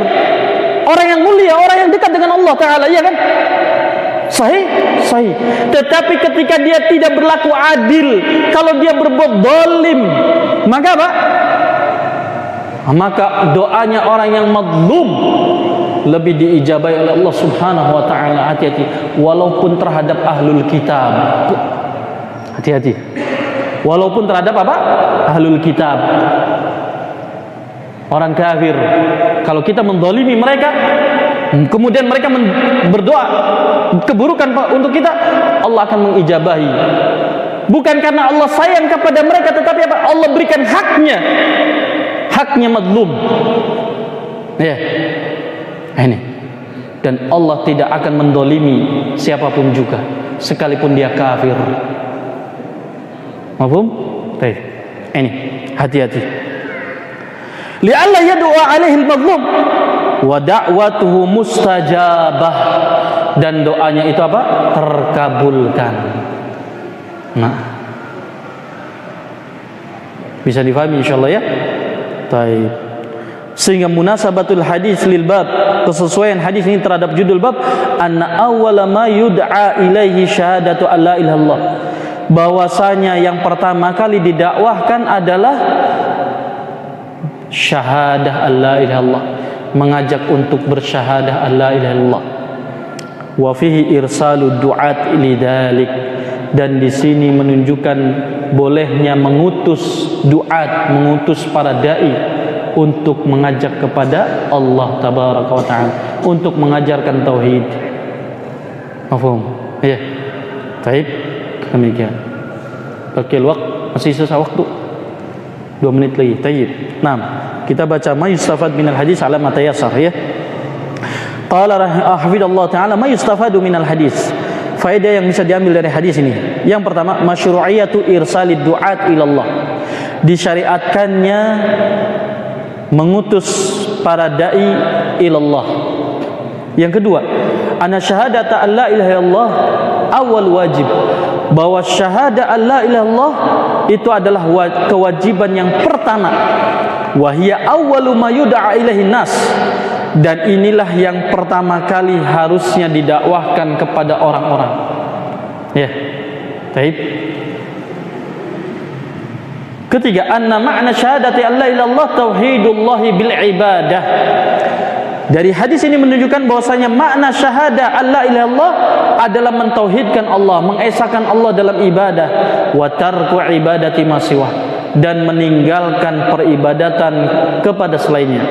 Orang yang mulia, orang yang dekat dengan Allah Ta'ala, ya kan? Sahih? Sahih. Tetapi ketika dia tidak berlaku adil, kalau dia berbuat zalim, maka apa? Maka doanya orang yang mazlum lebih diijabahi oleh Allah Subhanahu wa Ta'ala. Hati-hati, walaupun terhadap ahlul kitab. Hati-hati, walaupun terhadap apa? Ahlul kitab, orang kafir. Kalau kita menzalimi mereka, kemudian mereka berdoa keburukan untuk kita, Allah akan mengijabahi. Bukan karena Allah sayang kepada mereka, tetapi apa? Allah berikan haknya, haknya mazlum. Ya, ini. Dan Allah tidak akan mendolimi siapapun juga, sekalipun dia kafir. Mafhum? Baik. Ini, hati-hati. Li'alla yad'u 'alaihi al-mazlum wa da'watuhu mustajabah, dan doanya itu apa? Terkabulkan. Nah, bisa difahami insyaallah ya. Baik. Sehingga munasabatul hadis lil bab, kesesuaian hadis ini terhadap judul bab, anna awwala ma yud'a ilaihi syahadatu alla ilaha illallah, bahwasanya yang pertama kali didakwahkan adalah syahadah alla ilaha illallah, mengajak untuk bersyahadah alla ilaha illallah. Wa fihi irsalu du'at lidzalik, dan di sini menunjukkan bolehnya mengutus du'at, mengutus para dai untuk mengajak kepada Allah tabaraka wa ta'ala, untuk mengajarkan tauhid. Mafhum? Ya. Baik, demikian. Bakil waqt, masih sisa waktu 2 menit lagi. Tayyib. Nah, kita baca ma yustafad minal hadis ala ma tayassar ya. Qala hafidallahu ta'ala ma yustafadu minal hadis. Faedah yang bisa diambil dari hadis ini. Yang pertama, masyru'iyatu irsalid du'at ilallah. Disyariatkannya mengutus para dai ilallah. Yang kedua, anna syahadata alla ilaha illallah awal wajib, bahwa syahadah alla ilaha illallah itu adalah kewajiban yang pertama. Wa hiya awwalu ma yud'a ilaihin nas, dan inilah yang pertama kali harusnya didakwahkan kepada orang-orang. Ya. Baik. Ketiga, anna ma'na syahadati alla ilallah tauhidullahi bil ibadah. Dari hadis ini menunjukkan bahwasanya makna syahadah alla ilallah adalah mentauhidkan Allah, mengesahkan Allah dalam ibadah, wa tarku ibadati ma siwah, dan meninggalkan peribadatan kepada selainnya.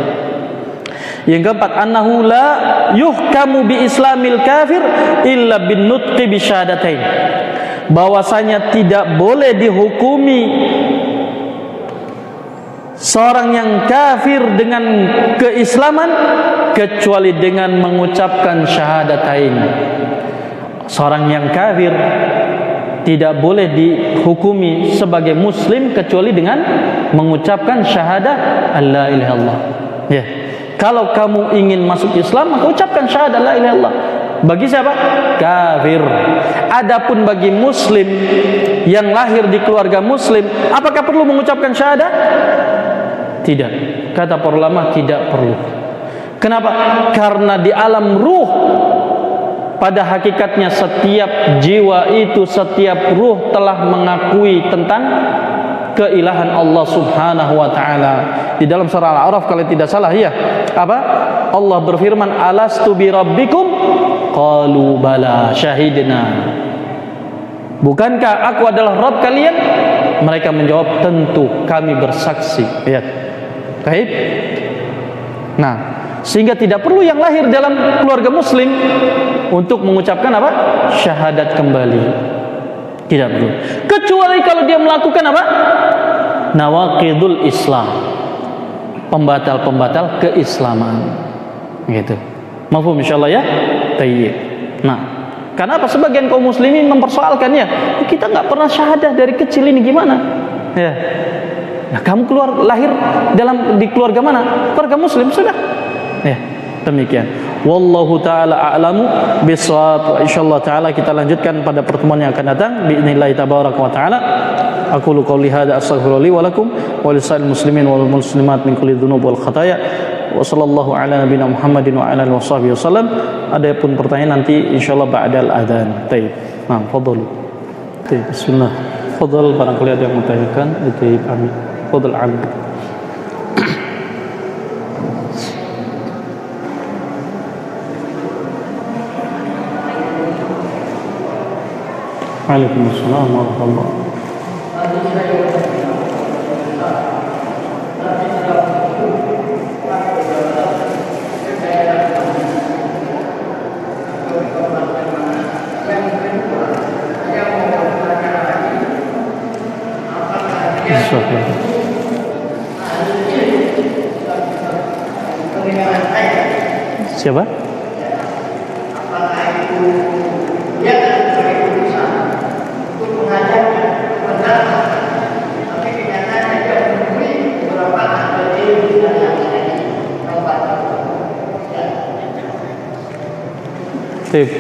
Yang keempat, annahu la yuhkamu bi islamil kafir illa bin nutqi bi syahadatain, bahwasanya tidak boleh dihukumi seorang yang kafir dengan keislaman kecuali dengan mengucapkan syahadatain. Seorang yang kafir tidak boleh dihukumi sebagai muslim kecuali dengan mengucapkan syahadah alla ilaha illallah. Ya. Kalau kamu ingin masuk Islam, maka ucapkan syahadah la ilaha illallah. Bagi siapa? Kafir. Adapun bagi muslim yang lahir di keluarga muslim, apakah perlu mengucapkan syahadah? Tidak. Kata para ulama, tidak perlu. Kenapa? Karena di alam ruh, pada hakikatnya setiap jiwa itu, setiap ruh telah mengakui tentang keilahan Allah Subhanahu wa ta'ala. Di dalam surah Al-A'raf kalau tidak salah ya, apa? Allah berfirman, alastu bi rabbikum qalu bala syahidna. Bukankah aku adalah Rabb kalian? Mereka menjawab, tentu kami bersaksi. Lihat. Baik. Nah, sehingga tidak perlu yang lahir dalam keluarga muslim untuk mengucapkan apa? Syahadat kembali. Tidak perlu. Kecuali kalau dia melakukan apa? Nawaqidul Islam, pembatal-pembatal keislaman. Gitu. Mafhum insyaallah ya? Tayyib. Nah, kenapa sebagian kaum muslimin mempersoalkannya? Kita enggak pernah syahadah dari kecil, ini gimana? Ya. Nah, kamu lahir di keluarga mana? Keluarga muslim, sudah. Ya, demikian. Wallahu taala a'lamu bissawab. Insyaallah taala kita lanjutkan pada pertemuan yang akan datang biidznillah tabaraka wa taala. Aqulu qouli hadza astaghfiru li wa lakum wa lisa'il muslimin wal muslimat min kulli dzunub wal khataaya. Wa sallallahu ala nabiyina Muhammadin wa ala alihi washabihi wasallam. Adapun pertanyaan nanti insyaallah ba'dal adzan. Baik. Nah, fadhil. Baik, bismillah. Fadhil, barangkali ada yang bertanyakan. Baik, amin. Fadhil amin. Waalaikumsalam warahmatullahi wabarakatuh. Siapa?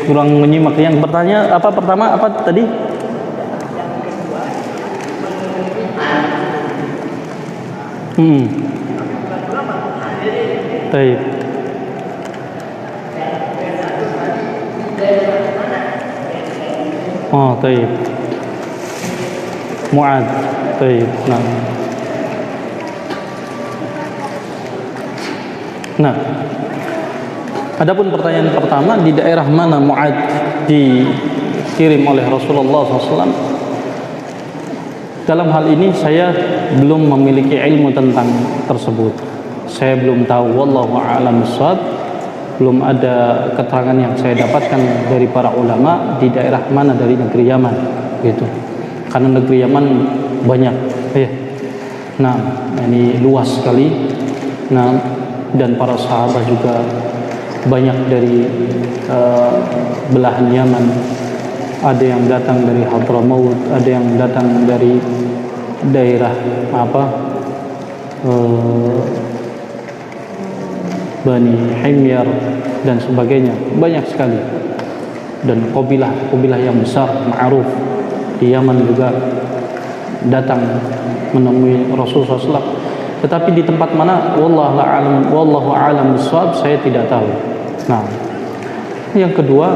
Kurang menyimak. Yang bertanya apa pertama apa tadi? Baik. Oh, baik. Mu'ad. Baik. Nah. Adapun pertanyaan pertama, di daerah mana Mu'ad dikirim oleh Rasulullah SAW? Dalam hal ini saya belum memiliki ilmu tentang tersebut. Saya belum tahu, wallahu a'lam bishawab. Belum ada keterangan yang saya dapatkan dari para ulama di daerah mana dari negeri Yaman, gitu. Karena negeri Yaman banyak, ya. Nah, ini luas sekali. Nah, dan para sahabat juga banyak dari belahan Yaman. Ada yang datang dari Hadramaut, ada yang datang dari daerah Bani Himyar dan sebagainya, banyak sekali. Dan kabilah yang besar ma'ruf di Yaman juga datang menemui Rasulullah SAW. Tetapi di tempat mana, wallahu a'lam bishawab, saya tidak tahu. Nah, yang kedua,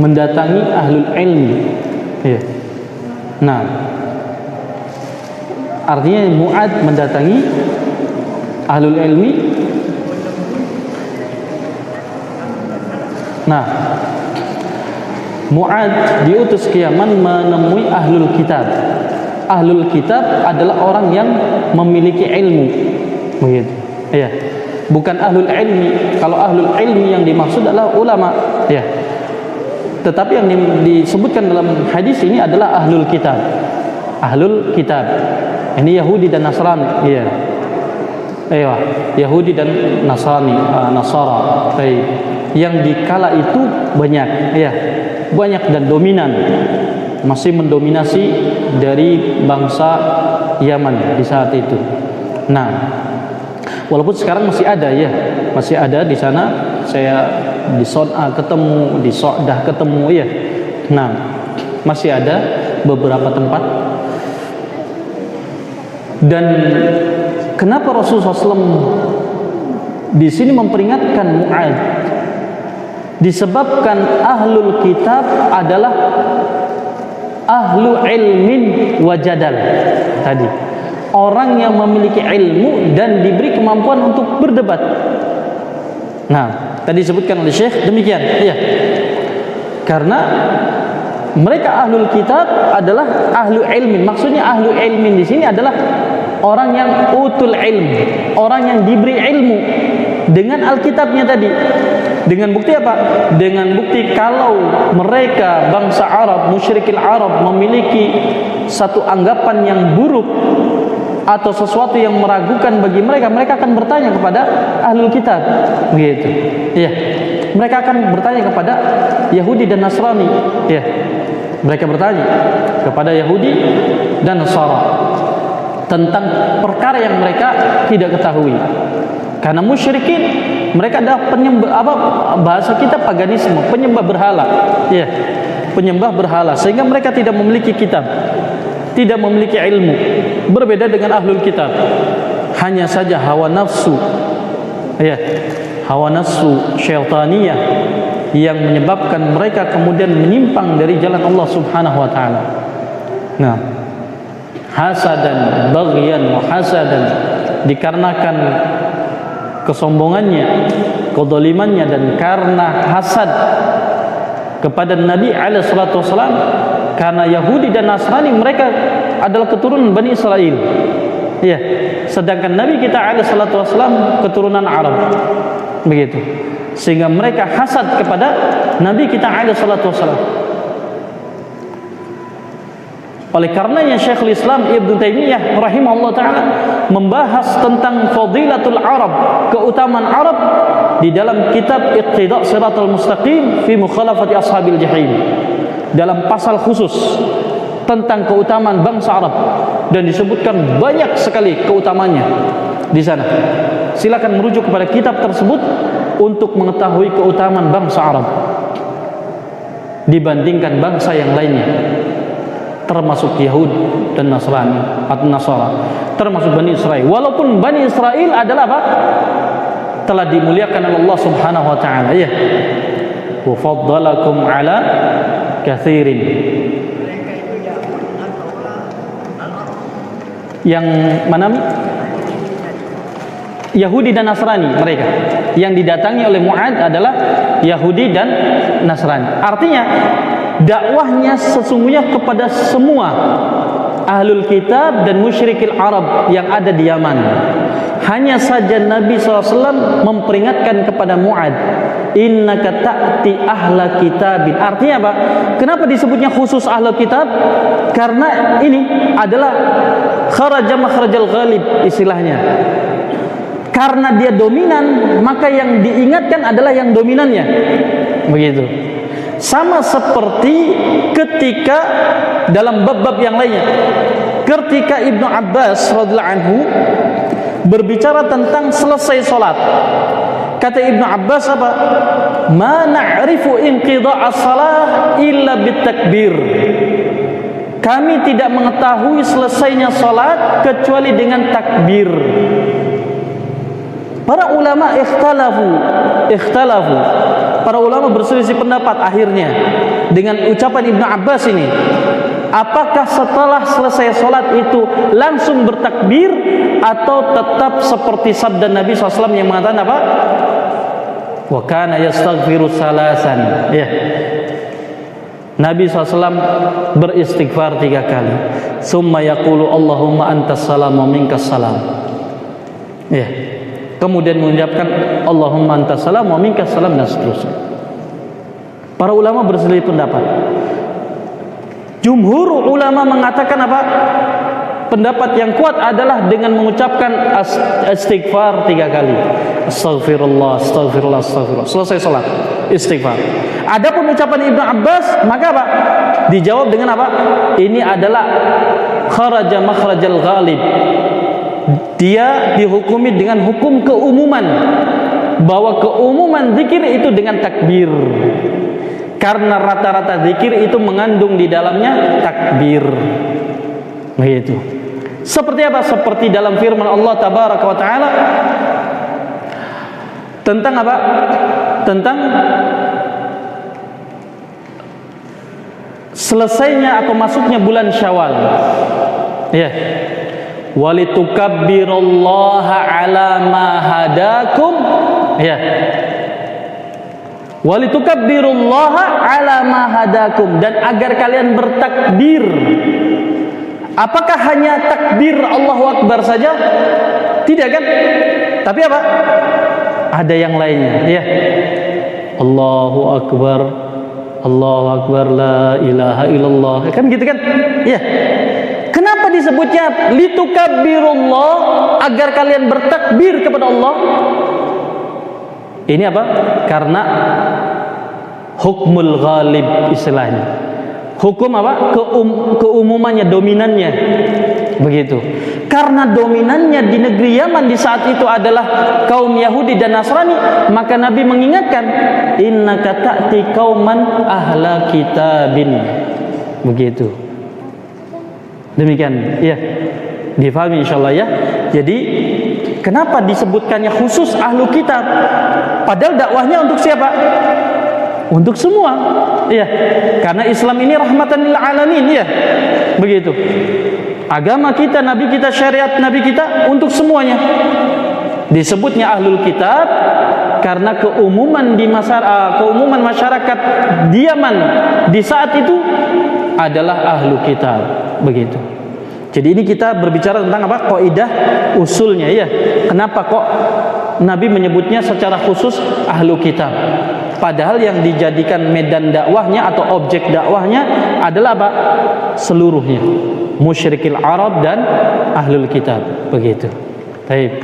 mendatangi ahlul ilmi, ya. Nah, artinya Mu'ad mendatangi ahlul ilmi. Nah, Mu'ad diutus ke Yaman menemui ahlul kitab. Ahlul kitab adalah orang yang memiliki ilmu, begitu, ya. Bukan ahlul ilmi. Kalau ahlul ilmi yang dimaksud adalah ulama, ya. Tetapi yang disebutkan dalam hadis ini adalah ahlul kitab. Ahlul kitab. Ini Yahudi dan Nasrani, iya. Iya, Yahudi dan Nasrani, Nasara. Baik. Yang dikala itu banyak, ya. Banyak dan dominan. Masih mendominasi dari bangsa Yaman di saat itu. Nah, walaupun sekarang masih ada, ya, masih ada di sana. Saya di Son'a ketemu, di So'dah ketemu, ya. Nah, masih ada beberapa tempat. Dan kenapa Rasulullah SAW di sini memperingatkan Mu'ad? Disebabkan ahlul kitab adalah ahlu ilmin wa jadal tadi. Orang yang memiliki ilmu dan diberi kemampuan untuk berdebat. Nah, tadi disebutkan oleh Syekh demikian, iya. Karena mereka ahlul kitab adalah ahlu ilmin. Maksudnya ahlu ilmin di sini adalah orang yang utul ilm, orang yang diberi ilmu dengan Alkitabnya tadi. Dengan bukti apa? Dengan bukti kalau mereka bangsa Arab, musyrikil Arab memiliki satu anggapan yang buruk atau sesuatu yang meragukan bagi mereka, mereka akan bertanya kepada ahlul kitab, begitu. Iya. Mereka akan bertanya kepada Yahudi dan Nasrani, ya. Mereka bertanya kepada Yahudi dan Nasara tentang perkara yang mereka tidak ketahui. Karena musyrikin Mereka adalah penyembah, bahasa kita paganisme, penyembah berhala. Ya, penyembah berhala, sehingga mereka tidak memiliki kitab, tidak memiliki ilmu. Berbeda dengan ahlul kitab. Hanya saja hawa nafsu, ya, hawa nafsu syaitaniyah yang menyebabkan mereka kemudian menyimpang dari jalan Allah Subhanahu wa taala. Nah, hasadan, baghyan wa hasadan, dikarenakan kesombongannya, kezalimannya, dan karena hasad kepada Nabi alaihi salatu wasallam, karena Yahudi dan Nasrani mereka adalah keturunan Bani Israel. Ya, sedangkan Nabi kita alaihi salatu wasallam keturunan Arab. Begitu. Sehingga mereka hasad kepada Nabi kita alaihi salatu wasallam. Oleh karenanya Syekhul Islam Ibnu Taimiyah rahimahullah taala membahas tentang fadilatul Arab, keutamaan Arab, di dalam kitab Iqtida' Shiratal Mustaqim fi Mukhalafati Ashabil Jahim, dalam pasal khusus tentang keutamaan bangsa Arab, dan disebutkan banyak sekali keutamaannya di sana. Silakan merujuk kepada kitab tersebut untuk mengetahui keutamaan bangsa Arab dibandingkan bangsa yang lainnya, termasuk Yahud dan Nasrani atau Nasara, termasuk Bani Israel. Walaupun Bani Israel adalah apa? Telah dimuliakan oleh Allah Subhanahu wa taala, ya. Wa faddalakum ala katsirin. Yang mana? Yahudi dan Nasrani mereka. Yang didatangi oleh Mu'ad adalah Yahudi dan Nasrani. Artinya dakwahnya sesungguhnya kepada semua ahlul kitab dan musyrikil Arab yang ada di Yaman. Hanya saja Nabi SAW memperingatkan kepada Mu'ad, innaka ta'ti ahla kitabin. Artinya apa? Kenapa disebutnya khusus ahlu kitab? Karena ini adalah kharaja makhrajal ghalib istilahnya. Karena dia dominan, maka yang diingatkan adalah yang dominannya. Begitu. Sama seperti ketika dalam bab-bab yang lainnya, ketika Ibnu Abbas radhiyallahu anhu berbicara tentang selesai salat, kata Ibnu Abbas apa? Ma na'rifu inqida'as salah illa bitakbir. Kami tidak mengetahui selesainya salat kecuali dengan takbir. Para ulama ikhtalafu. Para ulama berselisih pendapat akhirnya dengan ucapan Ibnu Abbas ini. Apakah setelah selesai salat itu langsung bertakbir atau tetap seperti sabda Nabi SAW yang mengatakan apa? Wa kana yastaghfiru salasan. Ya. Nabi SAW beristighfar 3 kali. Summa yaqulu Allahumma antas salam wa minkas salam. Ya. Kemudian mengucapkan Allahumma antas salam wa minkas salam, dan seterusnya. Para ulama berselisih pendapat. Jumhur ulama mengatakan apa? Pendapat yang kuat adalah dengan mengucapkan istighfar 3 kali. Astaghfirullah, astaghfirullah, astaghfirullah. Selesai salat, istighfar. Adapun ucapan Ibnu Abbas, maka apa? Dijawab dengan apa? Ini adalah kharaja makhrajal ghalib. Dia dihukumi dengan hukum keumuman, bahwa keumuman zikir itu dengan takbir. Karena rata-rata zikir itu mengandung di dalamnya takbir. Begitu. Seperti apa? Seperti dalam firman Allah Tabaraka wa taala tentang apa? Tentang selesainya atau masuknya bulan Syawal. Ya. Walitukabbirullaha ala ma hadakum. Ya. Walitukabbirullaha ala ma hadakum, dan agar kalian bertakbir. Apakah hanya takbir Allahu Akbar saja? Tidak kan? Tapi apa? Ada yang lainnya, ya. Allahu Akbar, Allahu Akbar, la ilaha illallah. Kan gitu kan? Ya. Kenapa disebutnya litukabbirullah, agar kalian bertakbir kepada Allah? Ini apa? Karena hukmul ghalib istilahnya. Hukum apa? Keumumannya, dominannya. Begitu. karena dominannya di negeri Yaman di saat itu adalah kaum Yahudi dan Nasrani, maka Nabi mengingatkan, innaka ta'ti qauman ahla kitabin. Begitu. Demikian, ya. Difahami insyaallah ya. Jadi kenapa disebutkannya khusus ahlu kitab? Padahal dakwahnya untuk siapa? Untuk semua. Ya. Karena Islam ini rahmatan lil alamin, ya. Begitu. Agama kita, nabi kita, syariat nabi kita untuk semuanya. Disebutnya ahlul kitab karena keumuman masyarakat di Yaman di saat itu adalah ahlu kitab. Begitu. Jadi ini kita berbicara tentang apa? Kaidah usulnya, ya. Kenapa kok Nabi menyebutnya secara khusus ahlu kitab? Padahal yang dijadikan medan dakwahnya atau objek dakwahnya adalah apa? Seluruhnya. Musyrikil Arab dan ahlul kitab. Begitu. Baik.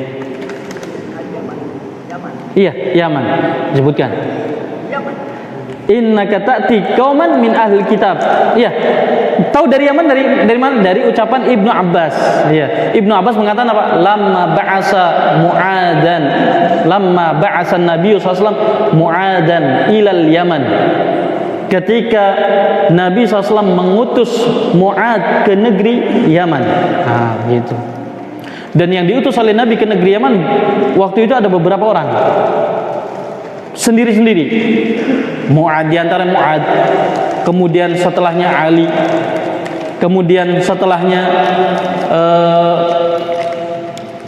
Iya, Yaman. Disebutkan. Innaka ta'ti qauman min ahli kitab. Iya. Tahu dari Yaman dari mana? Dari ucapan Ibnu Abbas. Iya. Ibnu Abbas mengatakan apa? Lamma ba'asa Nabi SAW Mu'adan ilal Yaman. Ketika Nabi SAW mengutus Mu'ad ke negeri Yaman. Gitu. Dan yang diutus oleh Nabi ke negeri Yaman waktu itu ada beberapa orang. Sendiri-sendiri. Mu'ad, di antara Mu'ad, kemudian setelahnya Ali, kemudian setelahnya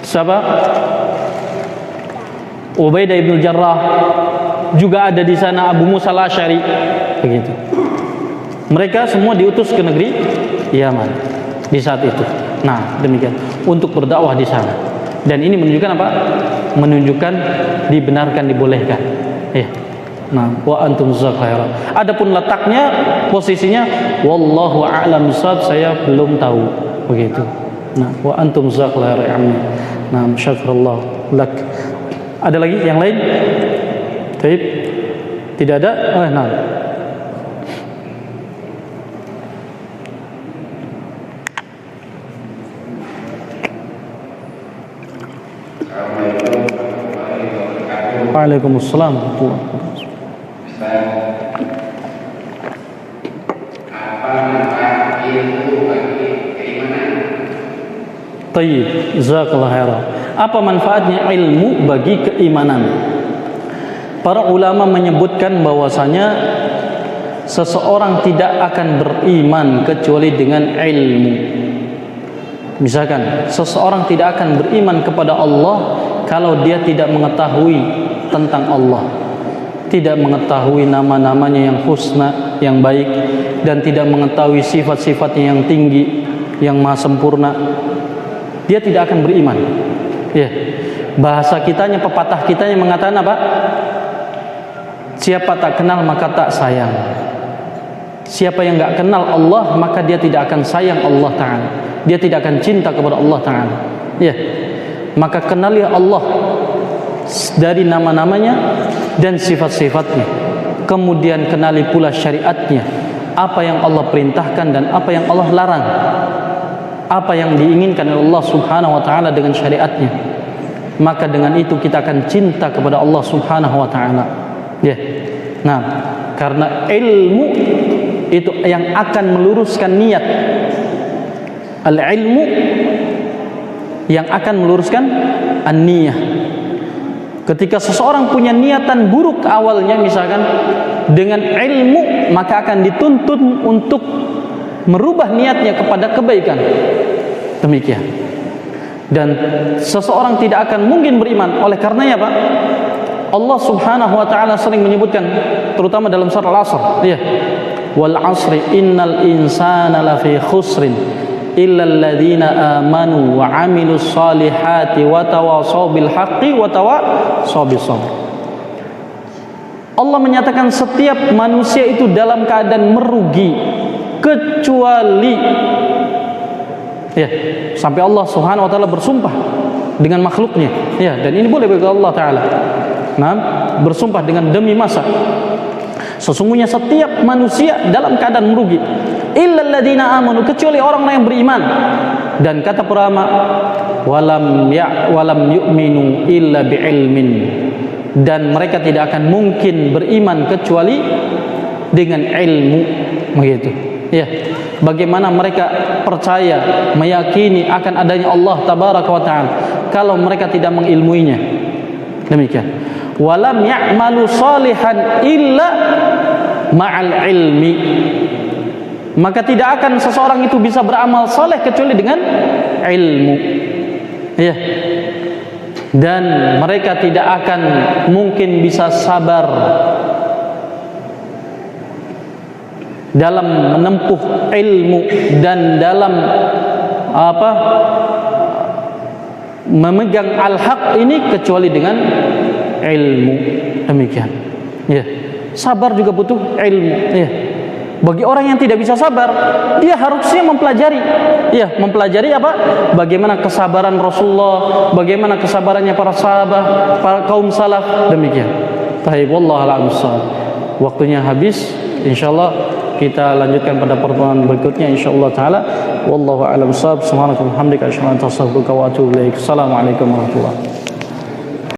siapa? Ubaidah ibn Jarrah, juga ada di sana Abu Musa al-Asy'ari, begitu. Mereka semua diutus ke negeri Yaman di saat itu. Nah, demikian untuk berdakwah di sana. Dan ini menunjukkan apa? Menunjukkan dibenarkan, dibolehkan. Ya. Nah, wa antum zakhaira. Adapun letaknya, posisinya wallahu a'lam bishawab, saya belum tahu, begitu. Nah, wa antum zakhaira ya ammi. Nah, syakrullah lak. Ada lagi yang lain? Baik. Tidak ada? Nah. Waalaikumsalam. Tayyib, jazakallahu khairan. Apa manfaatnya ilmu bagi keimanan? Para ulama menyebutkan bahwasanya seseorang tidak akan beriman kecuali dengan ilmu. Misalkan seseorang tidak akan beriman kepada Allah kalau dia tidak mengetahui tentang Allah, tidak mengetahui nama-namanya yang husna, yang baik, dan tidak mengetahui sifat-sifatnya yang tinggi, yang maha sempurna, dia tidak akan beriman. Ya. Bahasa kitanya, pepatah kitanya mengatakan apa? Siapa tak kenal maka tak sayang. Siapa yang enggak kenal Allah maka dia tidak akan sayang Allah Ta'ala. Dia tidak akan cinta kepada Allah Ta'ala. Ya. Maka kenali Allah dari nama-namanya dan sifat-sifatnya. Kemudian kenali pula syariatnya, apa yang Allah perintahkan dan apa yang Allah larang, apa yang diinginkan oleh Allah Subhanahu wa ta'ala dengan syariatnya. Maka dengan itu kita akan cinta kepada Allah Subhanahu wa ta'ala. Ya. Nah, karena ilmu itu yang akan meluruskan niat. Al-ilmu yang akan meluruskan an-niyah. Ketika seseorang punya niatan buruk awalnya, misalkan dengan ilmu, maka akan dituntut untuk merubah niatnya kepada kebaikan. Demikian. Dan seseorang tidak akan mungkin beriman. Oleh karenanya Pak, Allah Subhanahu wa ta'ala sering menyebutkan, terutama dalam surah Al-Asr, ya, wal asri innal insana lafi khusrin illal ladzina amanu wa amilus solihati wa tawasaw bil haqqi wa tawasaw bis sabr. Allah menyatakan setiap manusia itu dalam keadaan merugi kecuali, ya, sampai Allah Subhanahu wa taala bersumpah dengan makhluknya, ya, dan ini boleh bagi Allah taala. Nah, bersumpah dengan demi masa. Sesungguhnya setiap manusia dalam keadaan merugi illal ladzina amanu, kecuali orang-orang yang beriman, Dan kata ulama, walam yu'minu illa bi'ilmin, dan mereka tidak akan mungkin beriman kecuali dengan ilmu, begitu. Ya, bagaimana mereka percaya, meyakini akan adanya Allah tabaraka wa taala kalau mereka tidak mengilmuinya? Demikian. Walam ya'malu salihan illa ma'al ilmi, maka tidak akan seseorang itu bisa beramal saleh kecuali dengan ilmu. Ya. Dan mereka tidak akan mungkin bisa sabar dalam menempuh ilmu dan dalam memegang al-haq ini kecuali dengan ilmu. Demikian. Ya. Sabar juga butuh ilmu. Ya. Bagi orang yang tidak bisa sabar, dia harusnya mempelajari. Ya, mempelajari apa? Bagaimana kesabaran Rasulullah, bagaimana kesabarannya para sahabat, para kaum salaf. Demikian. Baik, wallahu a'lam bishawab. Waktunya habis. Insyaallah kita lanjutkan pada pertemuan berikutnya insyaallah taala. Wallahu a'lam bishawab. Subhanakallahumma wa bihamdika asyhadu an la ilaha illa anta astaghfiruka wa atubu ilaik. Assalamualaikum warahmatullahi wabarakatuh.